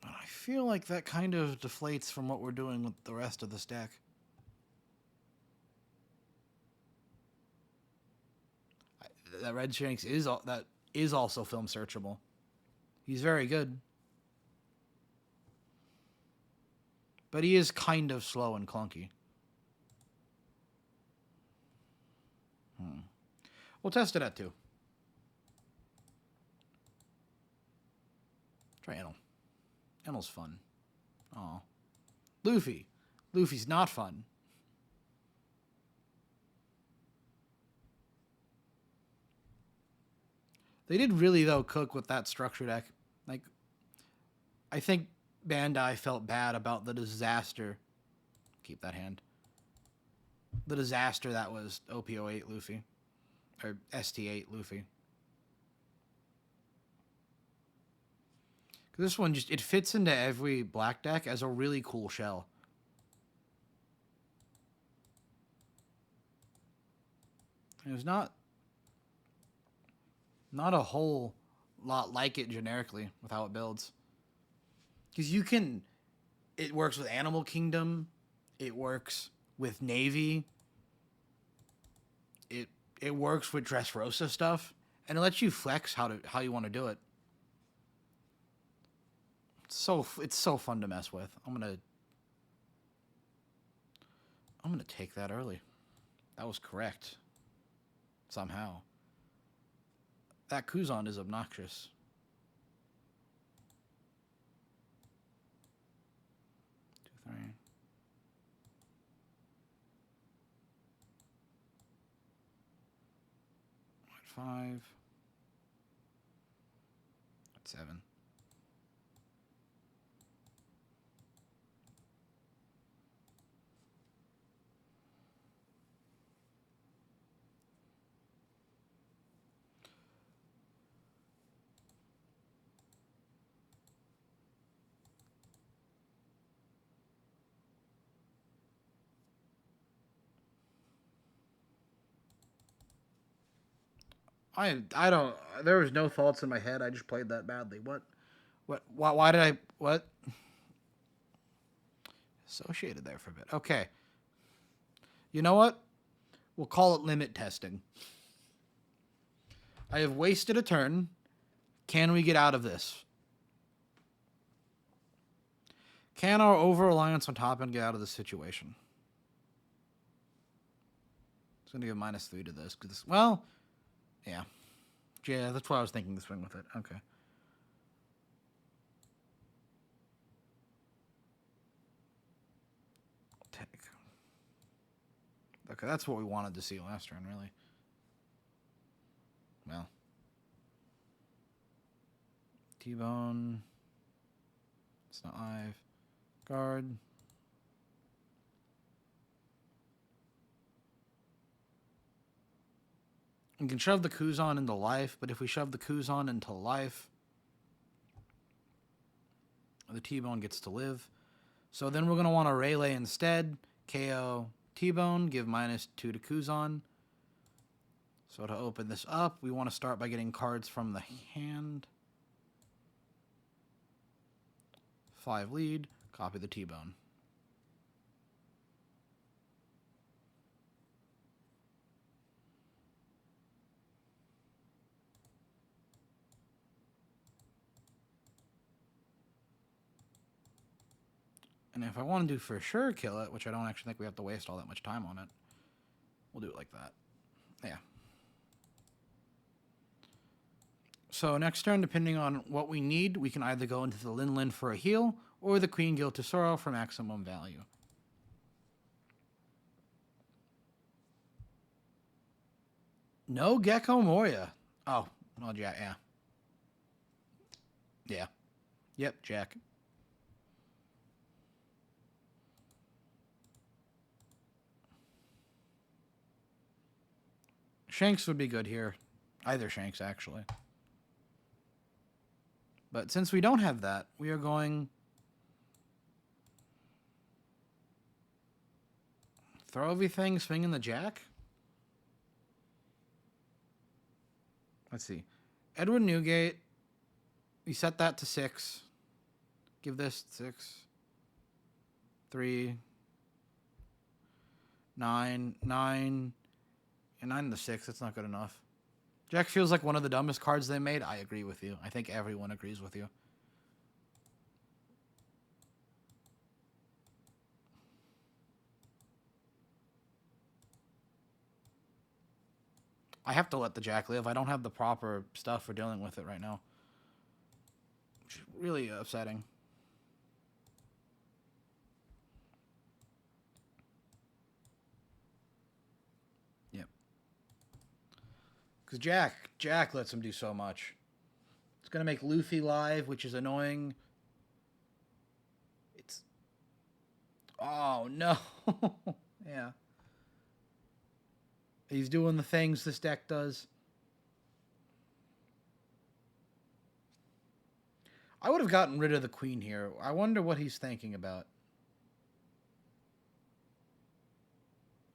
[SPEAKER 1] But I feel like that kind of deflates from what we're doing with the rest of this deck. That red Shanks is also film searchable. He's very good. But he is kind of slow and clunky. We'll test it at 2. Try Enel. Enel's fun. Aw. Luffy. Luffy's not fun. They did really, though, cook with that structure deck. Like, I think Bandai felt bad about the disaster. Keep that hand. The disaster that was OP08 Luffy. Or ST8 Luffy. This one just, it fits into every black deck as a really cool shell. There's not a whole lot like it generically with how it builds. Because you can, it works with Animal Kingdom, it works with Navy, it works with Dressrosa stuff, and it lets you flex how you want to do it. It's so fun to mess with. I'm gonna take that early. That was correct. Somehow. That Kuzan is obnoxious. Two, three. White 5. 7. I don't. There was no thoughts in my head. I just played that badly. What? Why did I? What? Associated there for a bit. Okay. You know what? We'll call it limit testing. I have wasted a turn. Can we get out of this? Can our over-reliance on top end get out of this situation? It's going to give -3 to this. Well, yeah. Yeah, that's what I was thinking to swing with it. Okay. Take. Okay, that's what we wanted to see last turn, really. Well. T-bone. It's not live. Guard. We can shove the Kuzan into life, but if we shove the Kuzan into life, the T-bone gets to live. So then we're going to want to Rayleigh instead. KO T-bone, give -2 to Kuzan. So to open this up, we want to start by getting cards from the hand. 5 lead, copy the T-bone. And if I want to do for sure kill it, which I don't actually think we have to waste all that much time on it, we'll do it like that. Yeah. So next turn, depending on what we need, we can either go into the Lin for a heal or the Queen Guild Tesoro for maximum value. No Gecko Moria. Oh, no, Jack, yeah. Yeah. Yep, Jack. Shanks would be good here. Either Shanks, actually. But since we don't have that, we are going... Throw everything, swinging the Jack? Let's see. Edward Newgate. We set that to 6. Give this 6. 3. 9. 9. And 9 to 6. That's not good enough. Jack feels like one of the dumbest cards they made. I agree with you. I think everyone agrees with you. I have to let the Jack live. I don't have the proper stuff for dealing with it right now. Which is really upsetting. Yep. Because Jack lets him do so much. It's going to make Luffy live, which is annoying. It's... Oh, no. Yeah. He's doing the things this deck does. I would have gotten rid of the Queen here. I wonder what he's thinking about.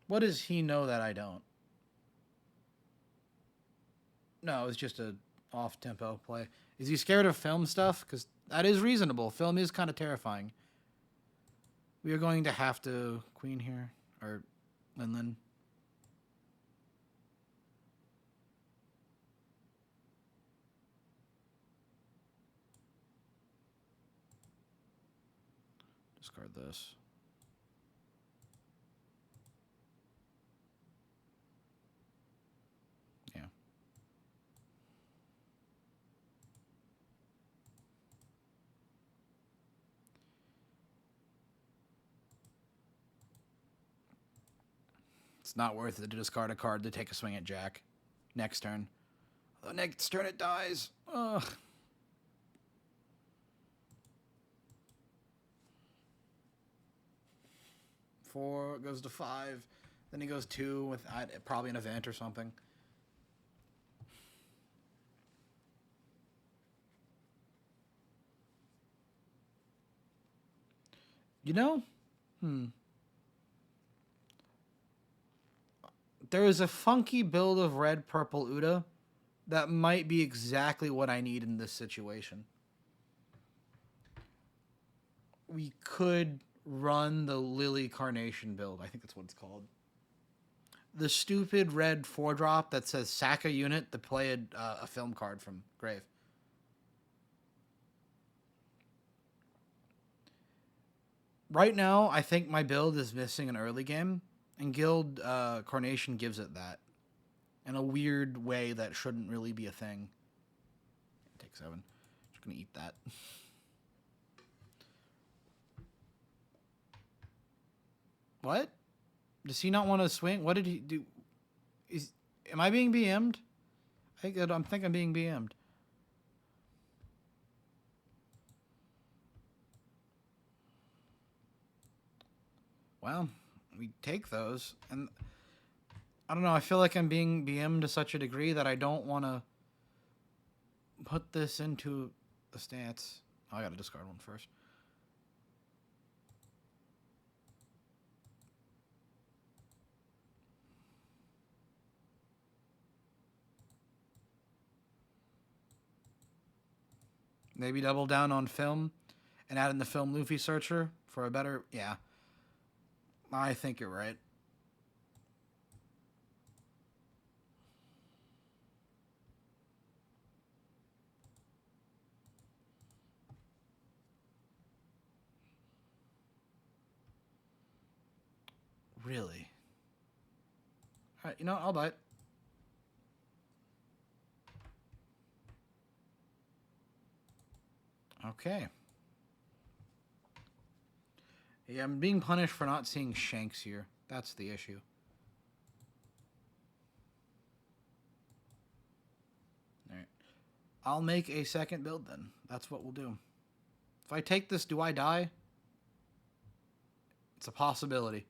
[SPEAKER 1] What does he know that I don't? No, it's just a off-tempo play. Is he scared of film stuff? Because that is reasonable. Film is kind of terrifying. We are going to have to Queen here. Or Lin. Discard this. Yeah. It's not worth it to discard a card to take a swing at Jack. Next turn. The next turn it dies. Ugh. Four goes to 5. Then he goes 2 with probably an event or something. You know? There is a funky build of red, purple Uda that might be exactly what I need in this situation. We could run the Lily Carnation build. I think that's what it's called. the stupid red 4-drop that says sack a unit to play a film card from grave. Right now, I think my build is missing an early game, and Guild Coronation gives it that in a weird way that shouldn't really be a thing. Take 7. Just gonna eat that. What? Does he not want to swing? What did he do? Am I being BM'd? I think I'm being BM'd. Well, we take those, and I don't know. I feel like I'm being BM'd to such a degree that I don't want to put this into the stats. Oh, I gotta discard one first. Maybe double down on film and add in the film Luffy searcher for a better... Yeah. I think you're right. Really? Alright, you know what? I'll buy it. Okay. Yeah, I'm being punished for not seeing Shanks here. That's the issue. Alright. I'll make a second build then. That's what we'll do. If I take this, do I die? It's a possibility.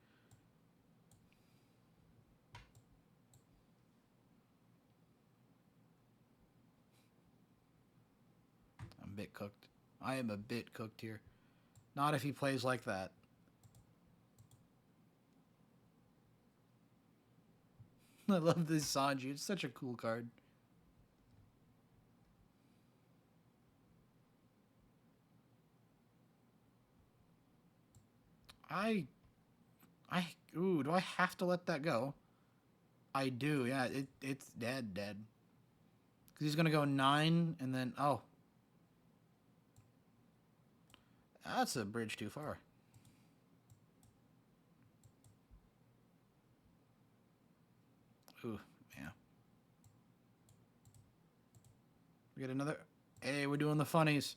[SPEAKER 1] I'm a bit cooked. I am a bit cooked here. Not if he plays like that. I love this Sanji. It's such a cool card. Ooh, do I have to let that go? I do, yeah. It's dead. Because he's going to go 9, and then, oh. That's a bridge too far. Ooh, yeah. We get another... Hey, we're doing the funnies.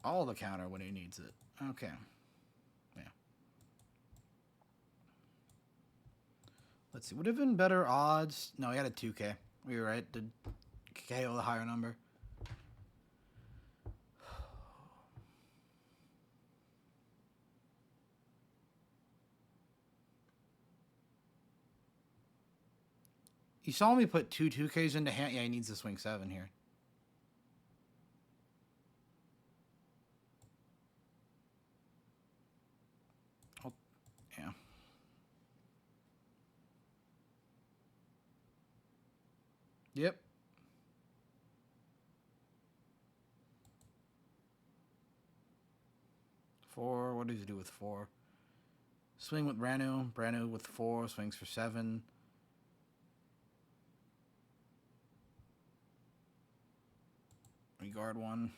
[SPEAKER 1] All the counter when he needs it. Okay. Yeah. Let's see. Would have been better odds. No, he had a 2K. We were right. Did KO the higher number. You saw me put 2Ks into hand. Yeah, he needs to swing 7 here. Oh, yeah. Yep. 4. What does he do with 4? Swing with Branu. Branu with 4. Swings for 7. We guard 1.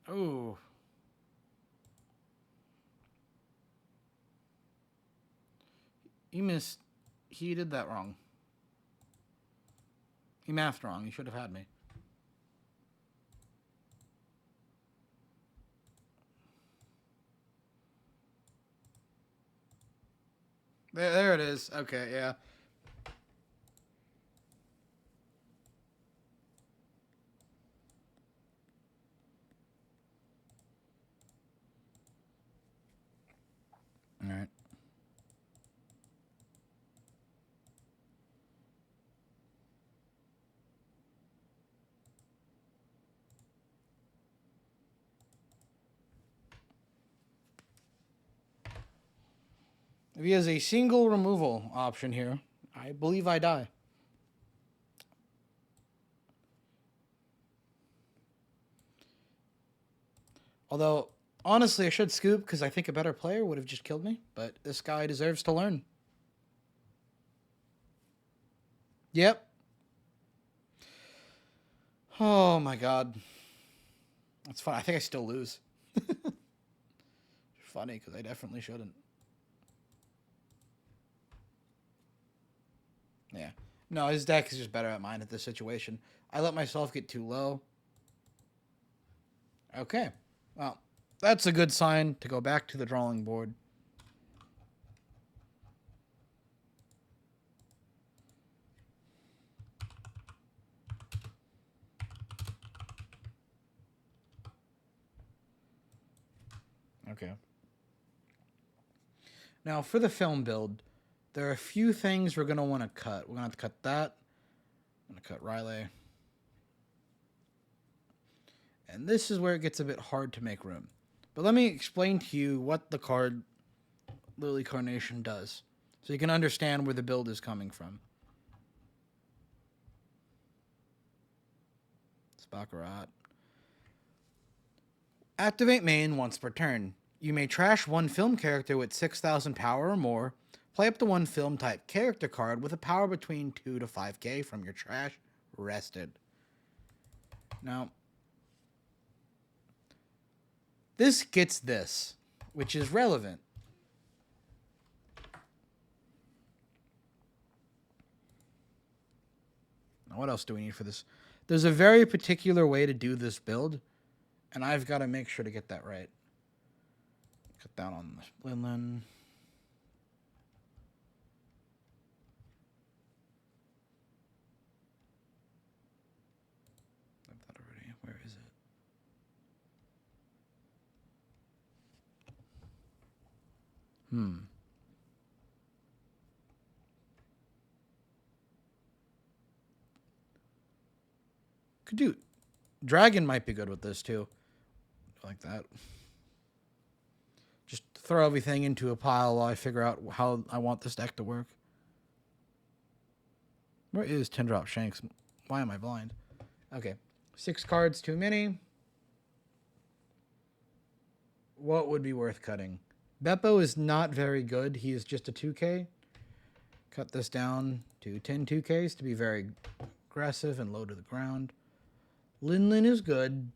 [SPEAKER 1] Oh. He missed. He did that wrong. He mathed wrong. He should have had me. There it is. Okay, yeah. All right. If he has a single removal option here, I believe I die. Although, honestly, I should scoop because I think a better player would have just killed me. But this guy deserves to learn. Yep. Oh my god. That's fun. I think I still lose. Funny because I definitely shouldn't. Yeah. No, his deck is just better at mine at this situation. I let myself get too low. Okay. Well, that's a good sign to go back to the drawing board. Okay. Now, for the film build, there are a few things we're going to want to cut. We're going to have to cut that. I'm going to cut Riley. And this is where it gets a bit hard to make room. But let me explain to you what the card Lily Carnation does, so you can understand where the build is coming from. It's Baccarat. Activate main once per turn. You may trash one film character with 6,000 power or more. Play up to one film type character card with a power between 2 to 5k from your trash rested. Now, this gets this, which is relevant. Now, what else do we need for this? There's a very particular way to do this build, and I've got to make sure to get that right. Cut down on the Linlin. I've that already. Where is it? Could do. Dragon might be good with this too. Like that. Just throw everything into a pile while I figure out how I want this deck to work. Where is 10-drop Shanks? Why am I blind? Okay. 6 cards too many. What would be worth cutting? Beppo is not very good. He is just a 2k. Cut this down to 10 2ks to be very aggressive and low to the ground. Linlin is good,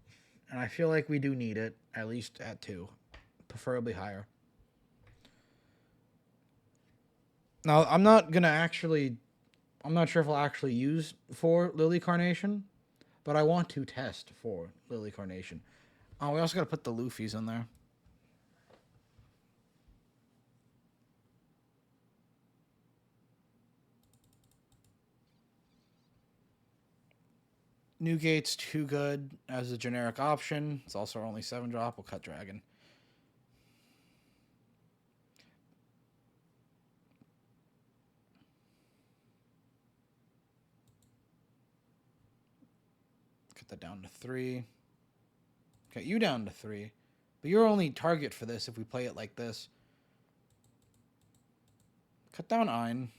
[SPEAKER 1] and I feel like we do need it, at least at 2. Preferably higher. Now, I'm not sure if I'll actually use for Lily Carnation, but I want to test for Lily Carnation. Oh, we also got to put the Luffy's in there. Newgate's too good as a generic option. It's also only 7-drop. We'll cut Dragon. Cut that down to 3. Cut you down to 3. But you're only target for this if we play it like this. Cut down Ein.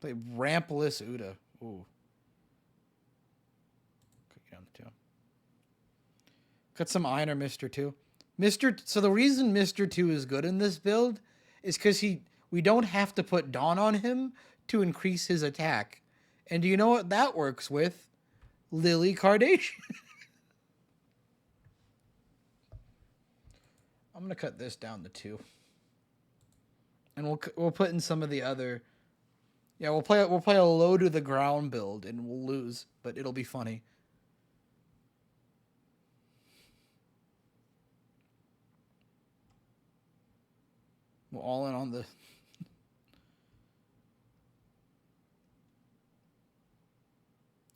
[SPEAKER 1] Play Rampless Uda. Ooh. Cut you down to 2. Cut some Ein or Mr. 2. So the reason Mr. 2 is good in this build is because we don't have to put Dawn on him to increase his attack. And do you know what that works with? Lily Carnation. I'm gonna cut this down to 2. And we'll put in some of the other. Yeah, we'll play a low to the ground build and we'll lose, but it'll be funny. We're all in on the.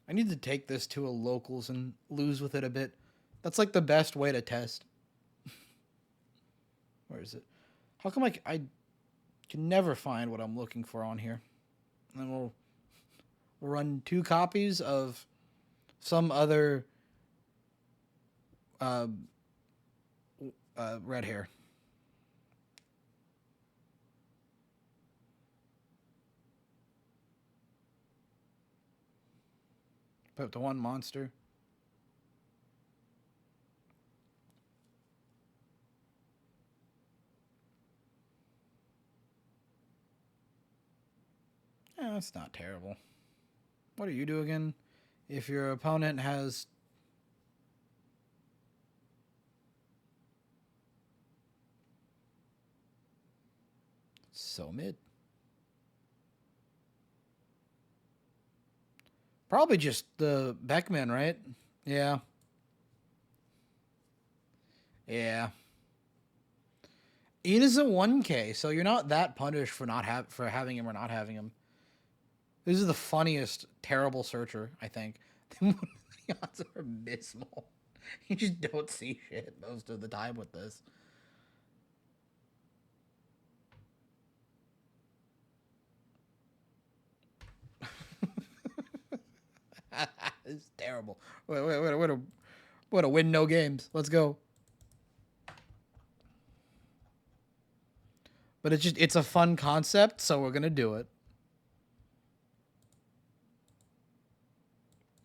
[SPEAKER 1] I need to take this to a locals and lose with it a bit. That's like the best way to test. Where is it? How come I can never find what I'm looking for on here? And then we'll run 2 copies of some other red hair. Put the one monster. Yeah, that's not terrible. What do you do again? If your opponent has... So mid. Probably just the Beckman, right? Yeah. Yeah. Ian is a 1K, so you're not that punished for for having him or not having him. This is the funniest terrible searcher, I think. The odds are abysmal. You just don't see shit most of the time with this. It's terrible. What a win no games. Let's go. But it's a fun concept, so we're gonna do it.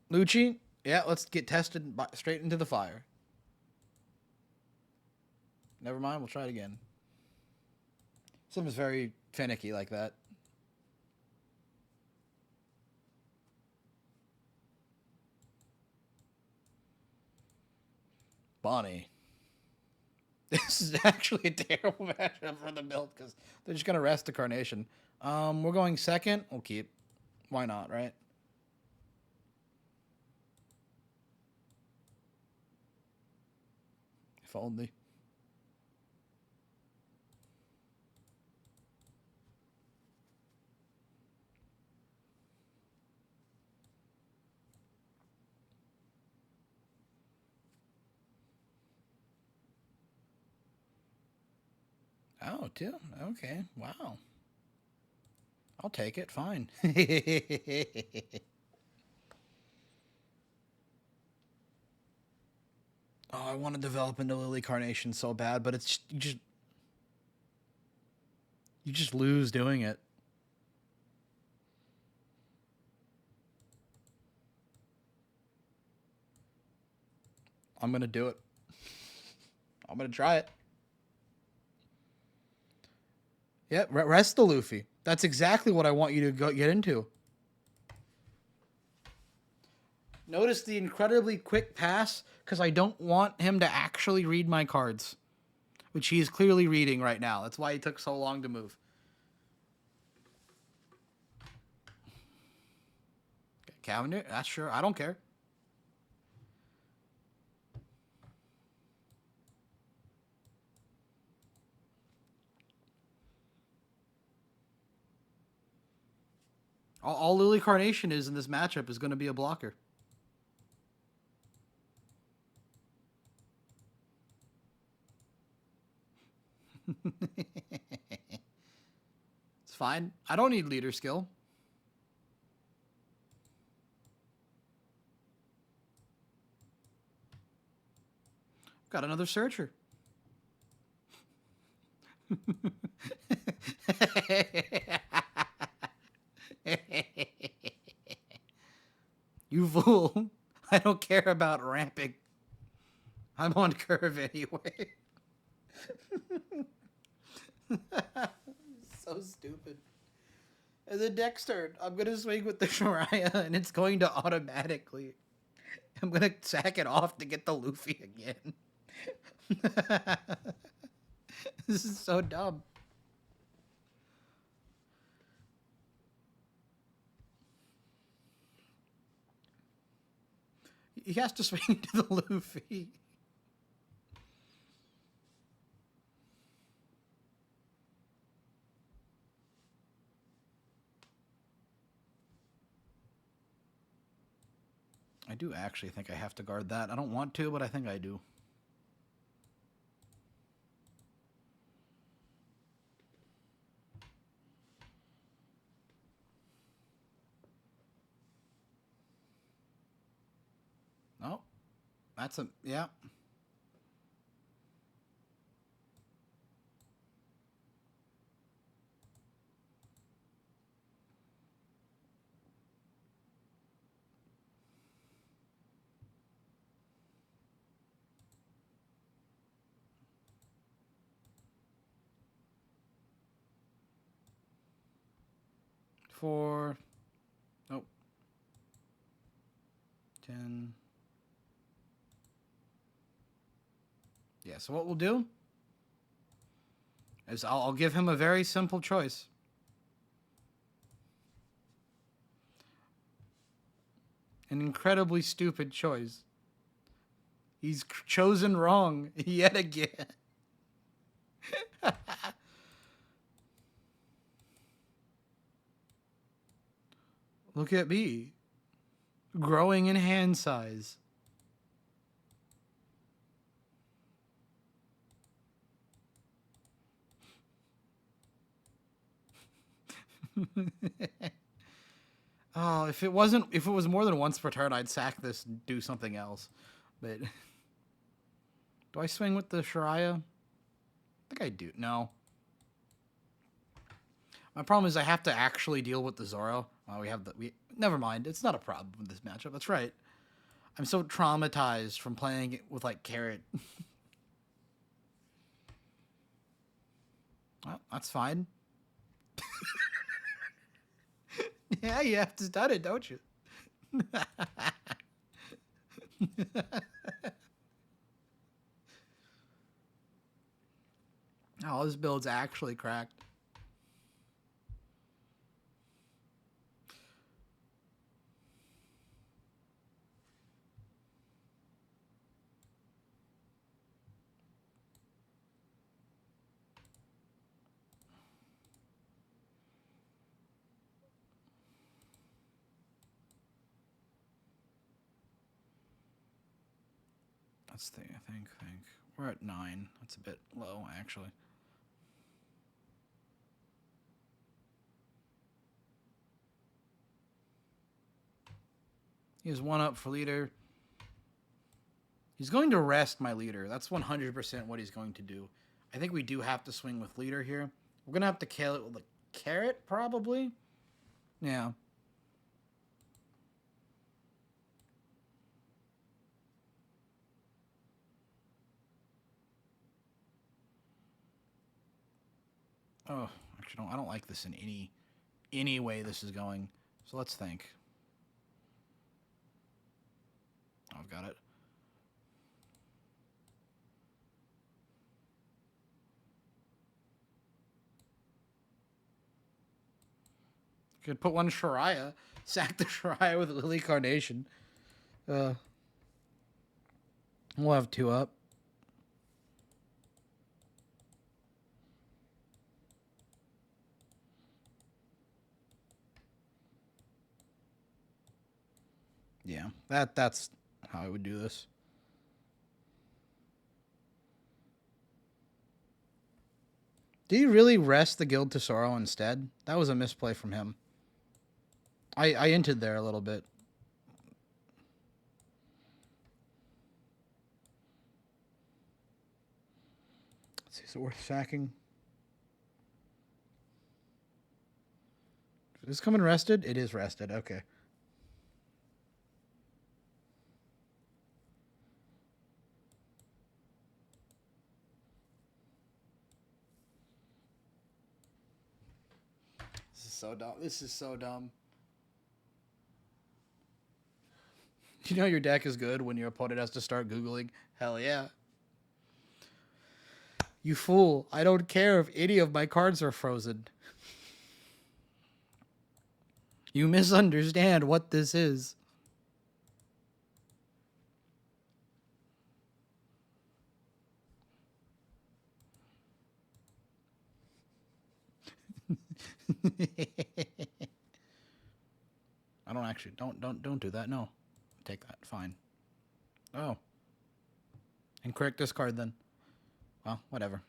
[SPEAKER 1] Lucci, yeah, let's get tested straight into the fire. Never mind, we'll try it again. Sim is very finicky like that. Bonnie. This is actually a terrible matchup for the build because they're just gonna rest the Carnation. We're going second. We'll keep. Why not, right? If only. Oh, two. Okay. Wow. I'll take it. Fine. Oh, I want to develop into Lily Carnation so bad, but it's you just lose doing it. I'm gonna do it. I'm gonna try it. Yeah, rest the Luffy. That's exactly what I want you to get into. Notice the incredibly quick pass because I don't want him to actually read my cards, which he is clearly reading right now. That's why he took so long to move. Cabinet? That's sure. I don't care. All Lily Carnation is in this matchup is going to be a blocker. It's fine. I don't need leader skill. Got another searcher. You fool. I don't care about ramping. I'm on curve anyway. So stupid. And then next turn, I'm going to swing with the Shariah, and it's going to automatically. I'm going to sack it off to get the Luffy again. This is so dumb. He has to swing to the Luffy. I do actually think I have to guard that. I don't want to, but I think I do. Oh, that's a... Yeah. 4. Nope. 10. Yeah, so what we'll do is I'll give him a very simple choice. An incredibly stupid choice. He's chosen wrong yet again. Look at me. Growing in hand size. Oh, if it was more than once per turn, I'd sack this and do something else. But do I swing with the Shariah? I think I do. No. My problem is I have to actually deal with the Zoro. Never mind. It's not a problem with this matchup. That's right. I'm so traumatized from playing it with like Carrot. Well, that's fine. Yeah, you have to stun it, don't you? Oh, this build's actually cracked. Let's think. We're at 9. That's a bit low, actually. He has 1 up for leader. He's going to rest my leader. That's 100% what he's going to do. I think we do have to swing with leader here. We're going to have to kill it with a Carrot, probably. Yeah. Oh, actually, I don't like this in any way this is going. So let's think. Oh, I've got it. Could put one Shariah. Sack the Shariah with Lily Carnation. We'll have 2 up. Yeah, that's how I would do this. Did he really rest the Guild Tesoro instead? That was a misplay from him. I inted there a little bit. Let's see, is it worth sacking? Is this coming rested? It is rested, okay. This is so dumb. This is so dumb. You know your deck is good when your opponent has to start Googling? Hell yeah. You fool. I don't care if any of my cards are frozen. You misunderstand what this is. I don't actually don't do that. No. Take that. Fine. Oh. Incorrect discard then. Well, whatever.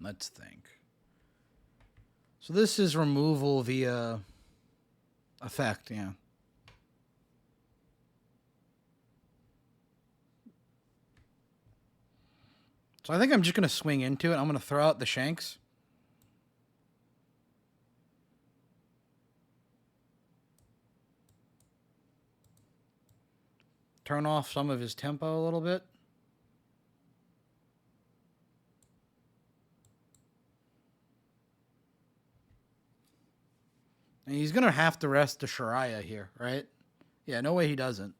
[SPEAKER 1] Let's think. So this is removal via effect, yeah. So I think I'm just going to swing into it. I'm going to throw out the Shanks. Turn off some of his tempo a little bit. And he's going to have to rest the Shariah here, right? Yeah, no way he doesn't.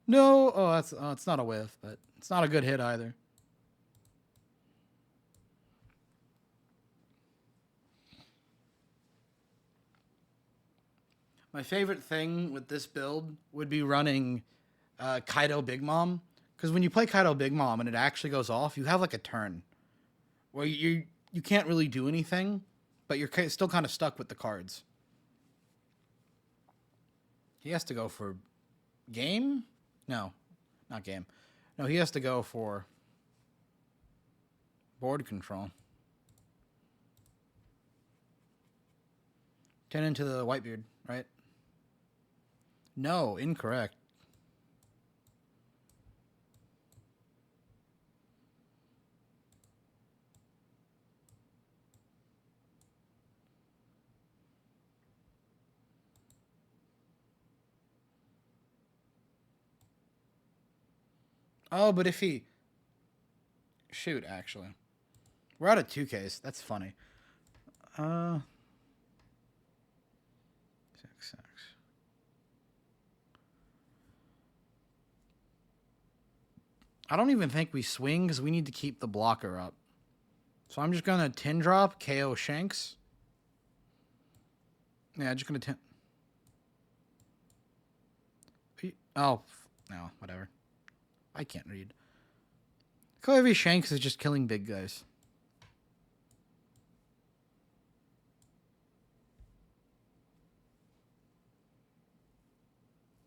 [SPEAKER 1] No, it's not a whiff, but it's not a good hit either. My favorite thing with this build would be running Kaido Big Mom, because when you play Kaido Big Mom and it actually goes off, you have like a turn where you can't really do anything, but you're still kind of stuck with the cards. He has to go for game? No, not game. No, he has to go for board control. 10 into the Whitebeard, right? No, incorrect. Oh, but if he... Shoot, actually. We're out of 2Ks. That's funny. 6. I don't even think we swing because we need to keep the blocker up. So I'm just going to 10 drop, KO Shanks. Yeah, just going to 10... Oh, no, whatever. I can't read. Kobe Shanks is just killing big guys.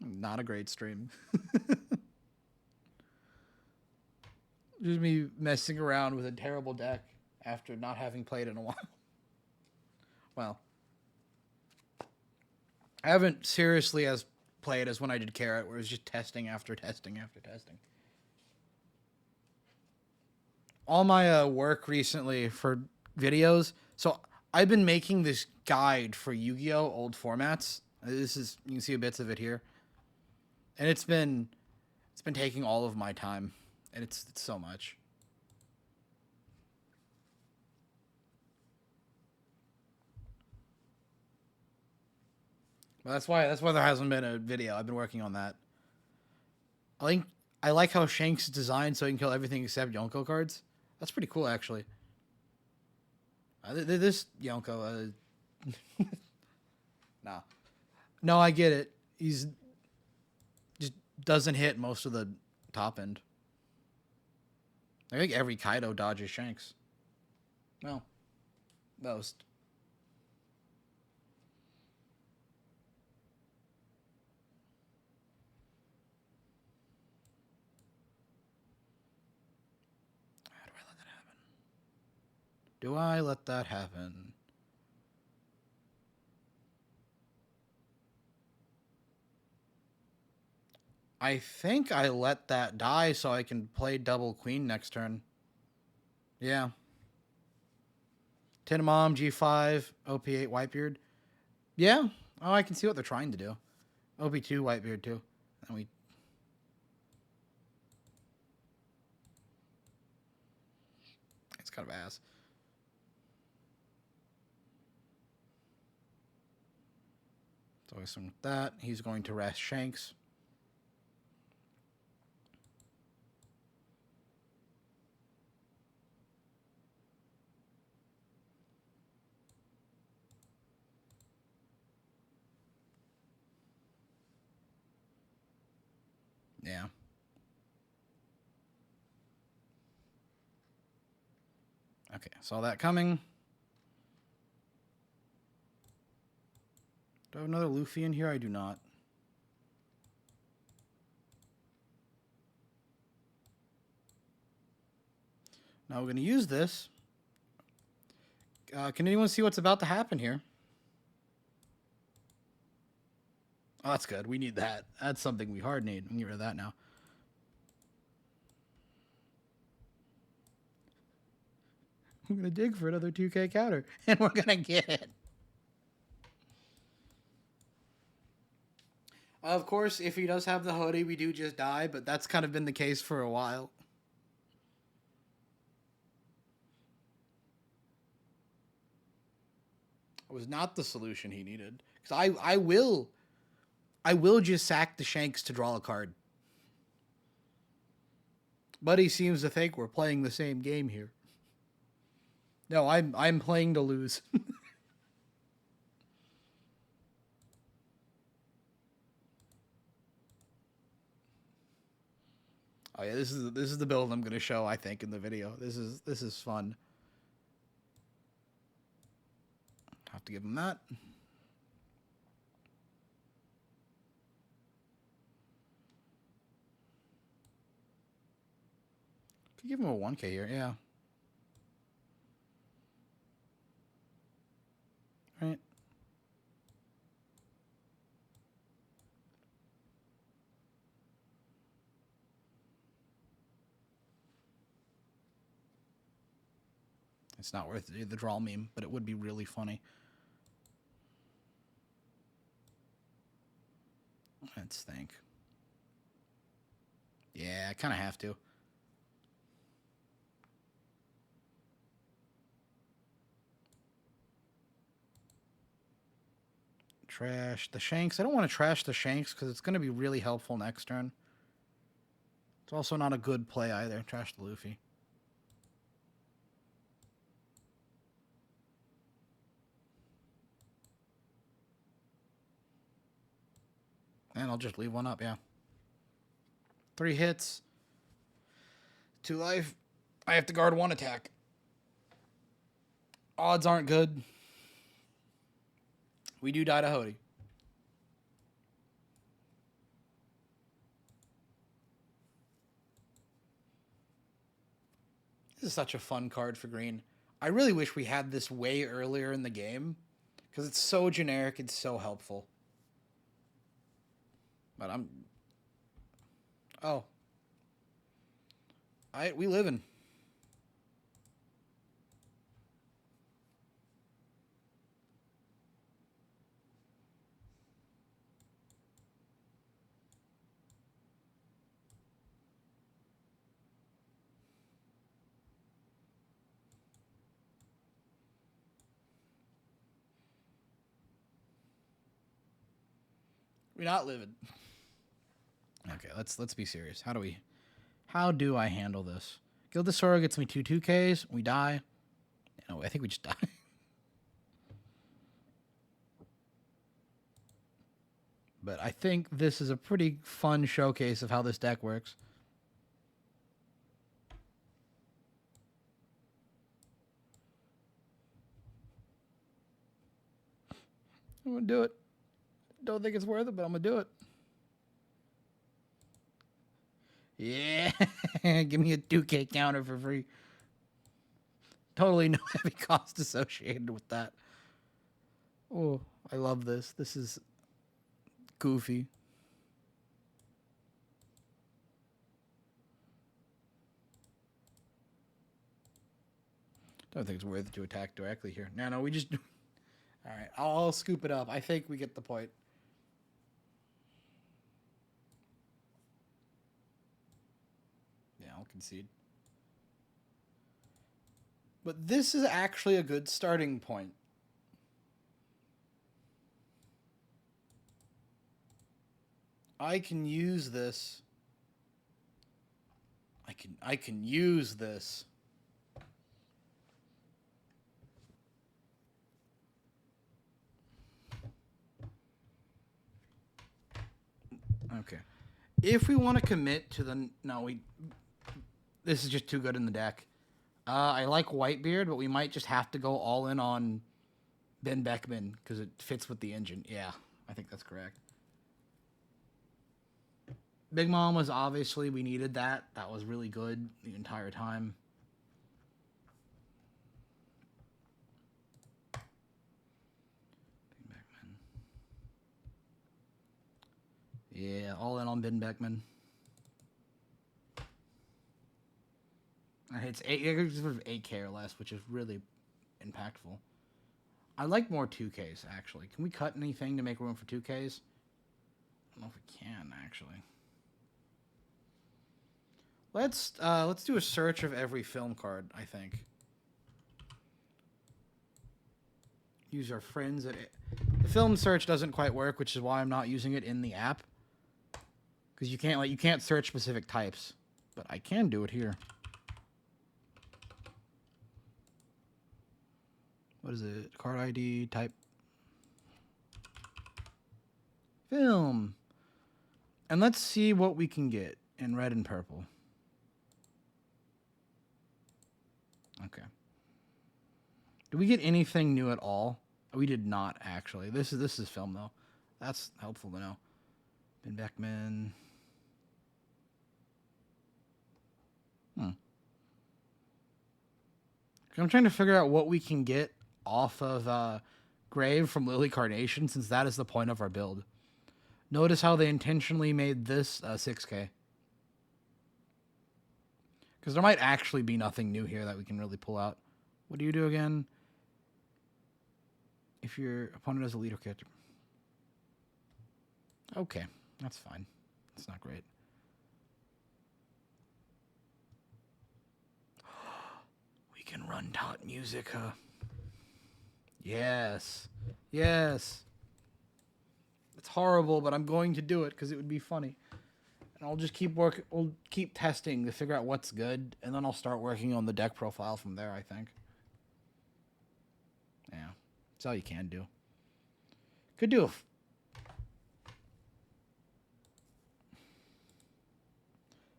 [SPEAKER 1] Not a great stream. Just me messing around with a terrible deck after not having played in a while. Well, I haven't seriously as played as when I did Carrot, where it was just testing after testing after testing. All my work recently for videos, so I've been making this guide for Yu-Gi-Oh! Old formats. This is, you can see bits of it here. And it's been taking all of my time, and it's so much. Well, that's why there hasn't been a video. I've been working on that. I like how Shanks is designed so he can kill everything except Yonko cards. That's pretty cool, actually. This Yonko, nah. No, I get it. He's just doesn't hit most of the top end. I think every Kaido dodges Shanks. Well, most. How do I let that happen? Do I let that happen? I think I let that die so I can play double queen next turn. Yeah. Tinamom, G5, OP8, Whitebeard. Yeah. Oh, I can see what they're trying to do. OP2, Whitebeard too. And we... It's kind of ass. So I assume with that, he's going to rest Shanks. Yeah. Okay, saw that coming. Do I have another Luffy in here? I do not. Now we're going to use this. Can anyone see what's about to happen here? Oh, that's good. We need that. That's something we hard need. We can get rid of that now. I'm going to dig for another 2K counter, and we're going to get it. Of course, if he does have the hoodie, we do just die, but that's kind of been the case for a while. It was not the solution he needed. Because I will just sack the Shanks to draw a card. But he seems to think we're playing the same game here. No, I'm playing to lose. Oh yeah, this is the build I'm gonna show, I think, in the video. This is fun. Have to give him that. Could give him a 1K here, yeah. Right. It's not worth the draw meme, but it would be really funny. Let's think. Yeah, I kind of have to. Trash the Shanks. I don't want to trash the Shanks because it's going to be really helpful next turn. It's also not a good play either. Trash the Luffy. And I'll just leave one up, yeah. 3 hits. 2 life. I have to guard 1 attack. Odds aren't good. We do die to Hody. This is such a fun card for green. I really wish we had this way earlier in the game because it's so generic and so helpful. But I'm... Oh. We livin'. We're not living. Okay, let's be serious. How do I handle this? Gildesaur gets me 2/2Ks. We die. No, I think we just die. But I think this is a pretty fun showcase of how this deck works. I'm gonna do it. Don't think it's worth it, but I'm gonna do it. Yeah, give me a 2K counter for free. Totally no heavy cost associated with that. Oh, I love this. This is goofy. Don't think it's worth it to attack directly here. No, we just... All right, I'll scoop it up. I think we get the point. Yeah, I'll concede. But this is actually a good starting point. I can use this. I can use this. Okay. If we want to commit to the... No, this is just too good in the deck. I like Whitebeard, but we might just have to go all in on Ben Beckman because it fits with the engine. Yeah, I think that's correct. Big Mom was obviously... We needed that. That was really good the entire time. Yeah, all in on Ben Beckman. I it's 8K or less, which is really impactful. I like more 2Ks, actually. Can we cut anything to make room for 2Ks? I don't know if we can, actually. Let's do a search of every film card, I think. Use our friends at it. The film search doesn't quite work, which is why I'm not using it in the app. Because you can't search specific types. But I can do it here. What is it? Card ID, type. Film. And let's see what we can get in red and purple. Okay. Do we get anything new at all? We did not, actually. This is film, though. That's helpful to know. Ben Beckman. I'm trying to figure out what we can get off of Grave from Lily Carnation, since that is the point of our build. Notice how they intentionally made this 6K. Because there might actually be nothing new here that we can really pull out. What do you do again? If your opponent has a leader character. Okay, that's fine. That's not great. We can run taunt music, huh? Yes. Yes. It's horrible, but I'm going to do it because it would be funny. And I'll just we'll keep testing to figure out what's good, and then I'll start working on the deck profile from there, I think. Yeah. That's all you can do. Could do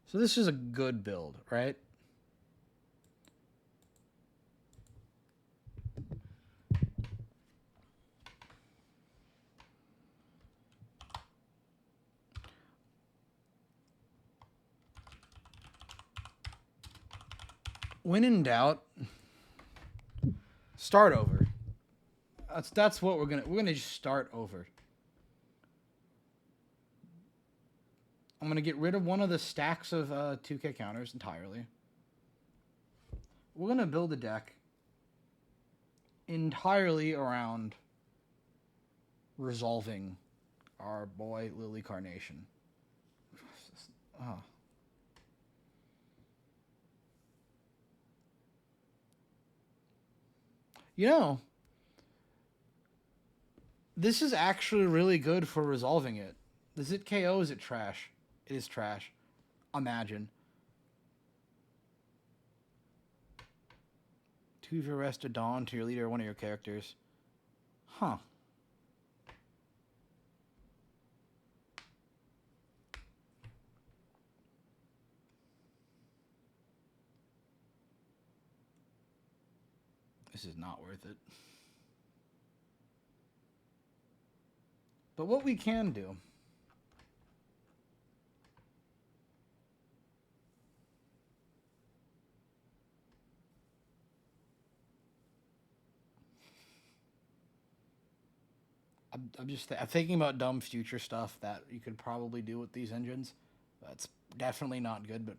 [SPEAKER 1] So this is a good build, right? When in doubt, start over. That's what we're gonna just start over. I'm gonna get rid of one of the stacks of 2K counters entirely. We're gonna build a deck entirely around resolving our boy Lily Carnation. Oh. You know, this is actually really good for resolving it. Does it KO? Is it trash? It is trash. Imagine. 2 of your rest of Dawn to your leader or one of your characters. Huh. This is not worth it. But what we can do... I'm thinking about dumb future stuff that you could probably do with these engines. That's definitely not good, but...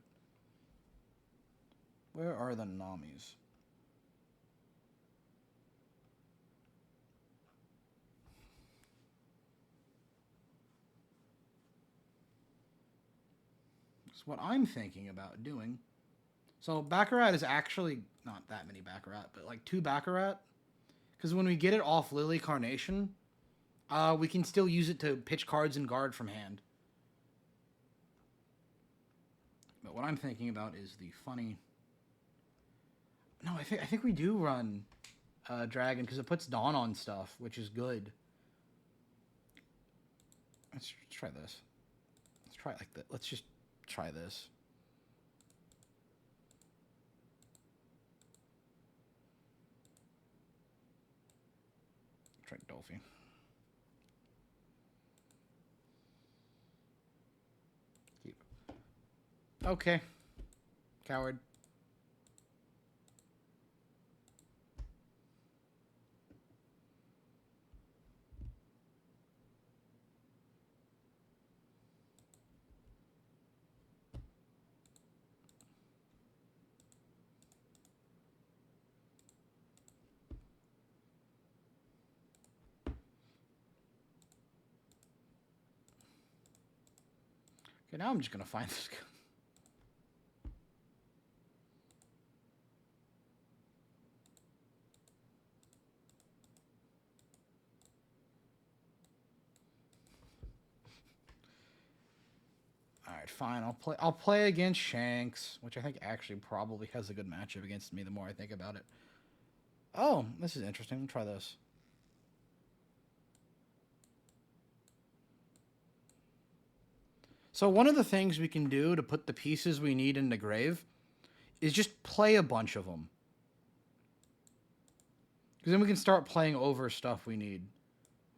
[SPEAKER 1] Where are the Namis? So what I'm thinking about doing... So Baccarat is actually not that many Baccarat, but like 2 Baccarat. Because when we get it off Lily Carnation, we can still use it to pitch cards and guard from hand. But what I'm thinking about is the funny... No, I think we do run Dragon because it puts Dawn on stuff, which is good. Let's try this. Let's try it like that. Let's just try this. Try Dolphy. Keep. Okay. Coward. Okay, now I'm just gonna find this guy. All right, fine. I'll play against Shanks, which I think actually probably has a good matchup against me the more I think about it. Oh, this is interesting. Let me try this. So one of the things we can do to put the pieces we need in the grave is just play a bunch of them. Because then we can start playing over stuff we need.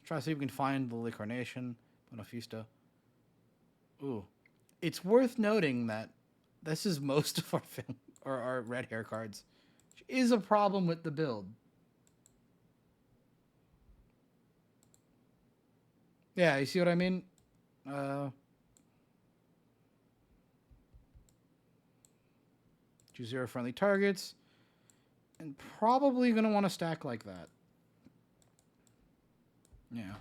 [SPEAKER 1] Try to see if we can find the Lily Carnation, Bonafista. Ooh. It's worth noting that this is most of our film or our red hair cards, which is a problem with the build. Yeah, you see what I mean? Choose 0 friendly targets. And probably going to want to stack like that. Yeah.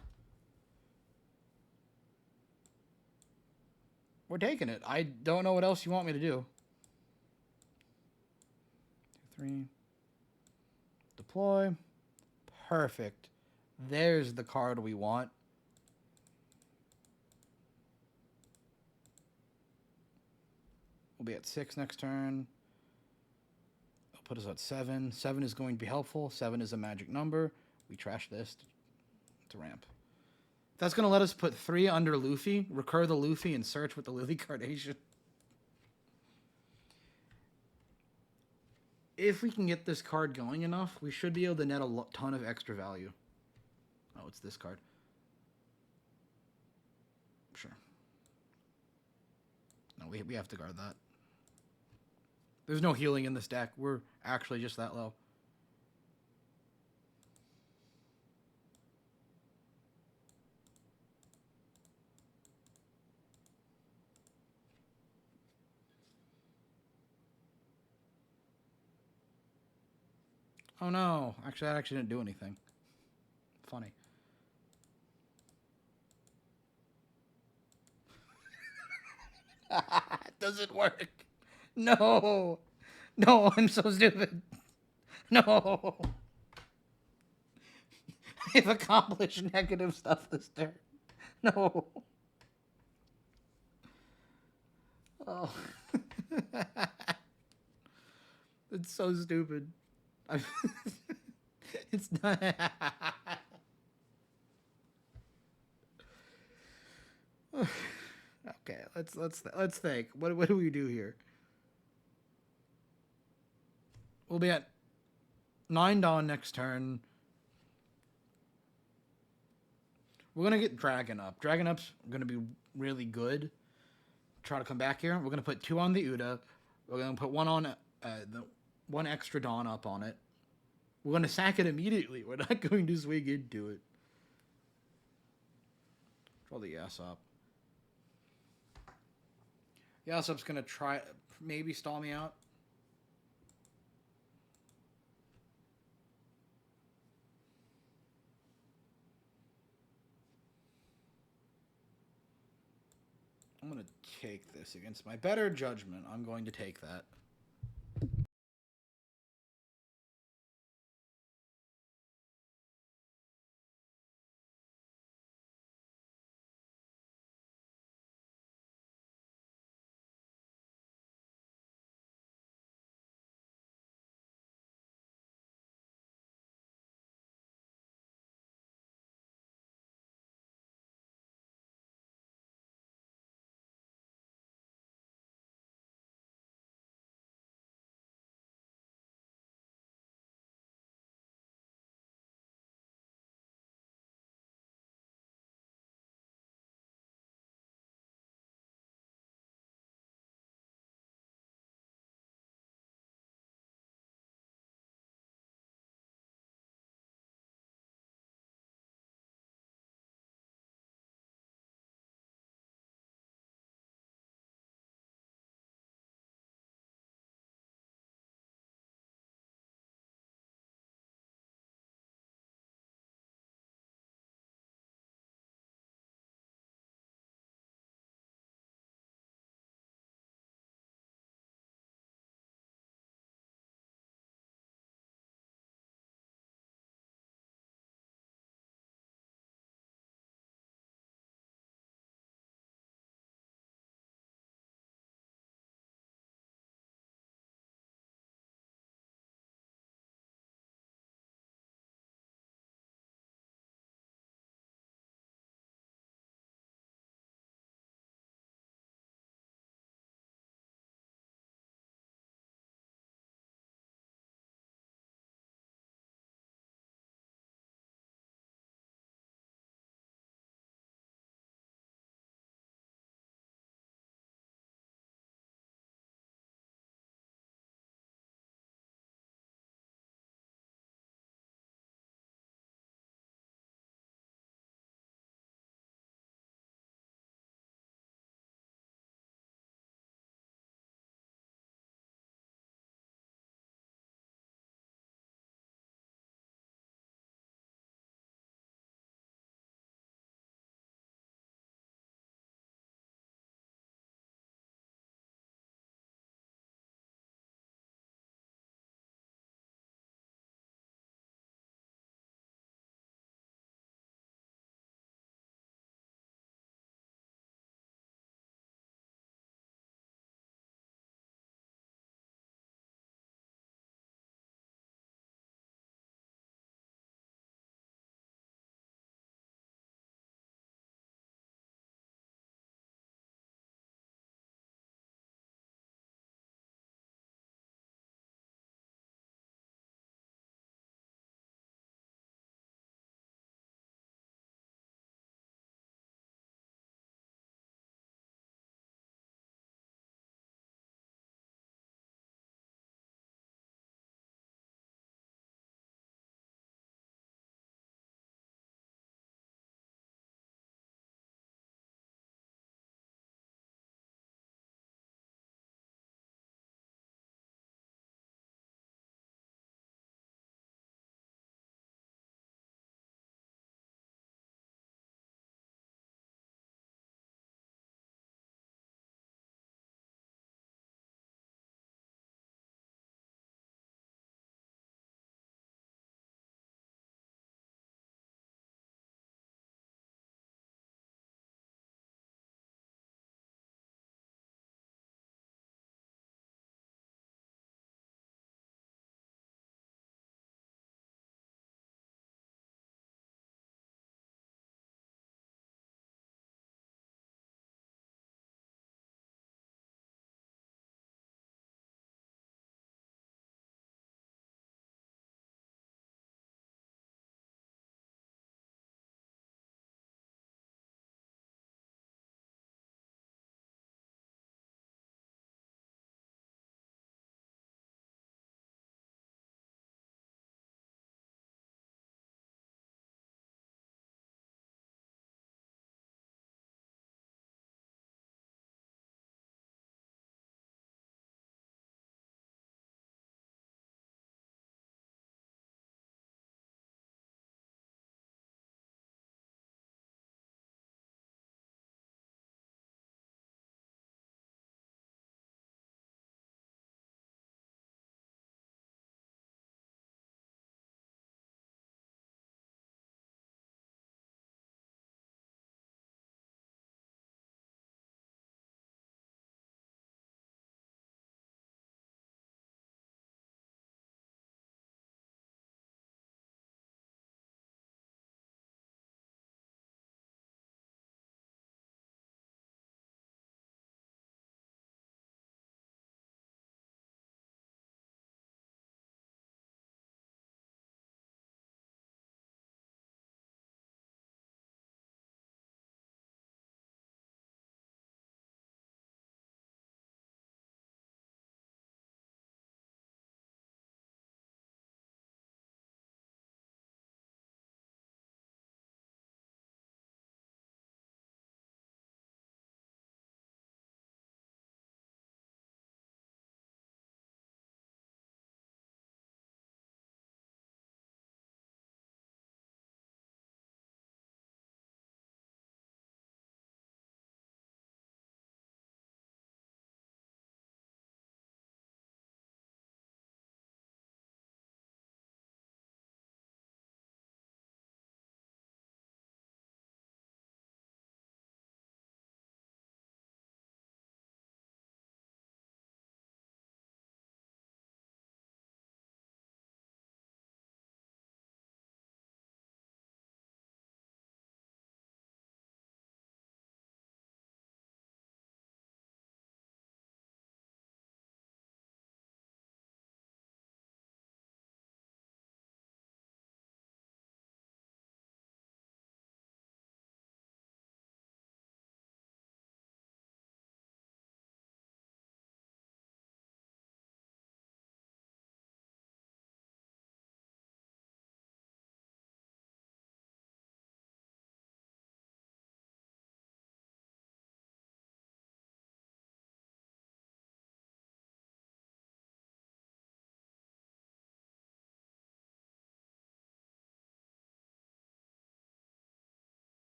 [SPEAKER 1] We're taking it. I don't know what else you want me to do. 2, 3. Deploy. Perfect. There's the card we want. We'll be at 6 next turn. I'll put us at 7. 7 is going to be helpful. 7 is a magic number. We trash this to ramp. That's going to let us put 3 under Luffy, recur the Luffy, and search with the Lily Carnation. If we can get this card going enough, we should be able to net a ton of extra value. Oh, it's this card. Sure. No, we have to guard that. There's no healing in this deck. We're actually just that low. Oh no, actually that actually didn't do anything. Funny. It doesn't work. No. No, I'm so stupid. No. I've accomplished negative stuff this turn. No. Oh. It's so stupid. It's not. Okay, let's think. What do we do here? We'll be at 9 Dawn next turn. We're gonna get Dragon Up. Dragon Up's gonna be really good. Try to come back here. We're gonna put 2 on the Uda. We're gonna put 1 on the 1 extra Dawn up on it. We're gonna sack it immediately. We're not going to swing into it. Draw the Yasop. Yasop's gonna try maybe stall me out. I'm going to take this against my better judgment. I'm going to take that.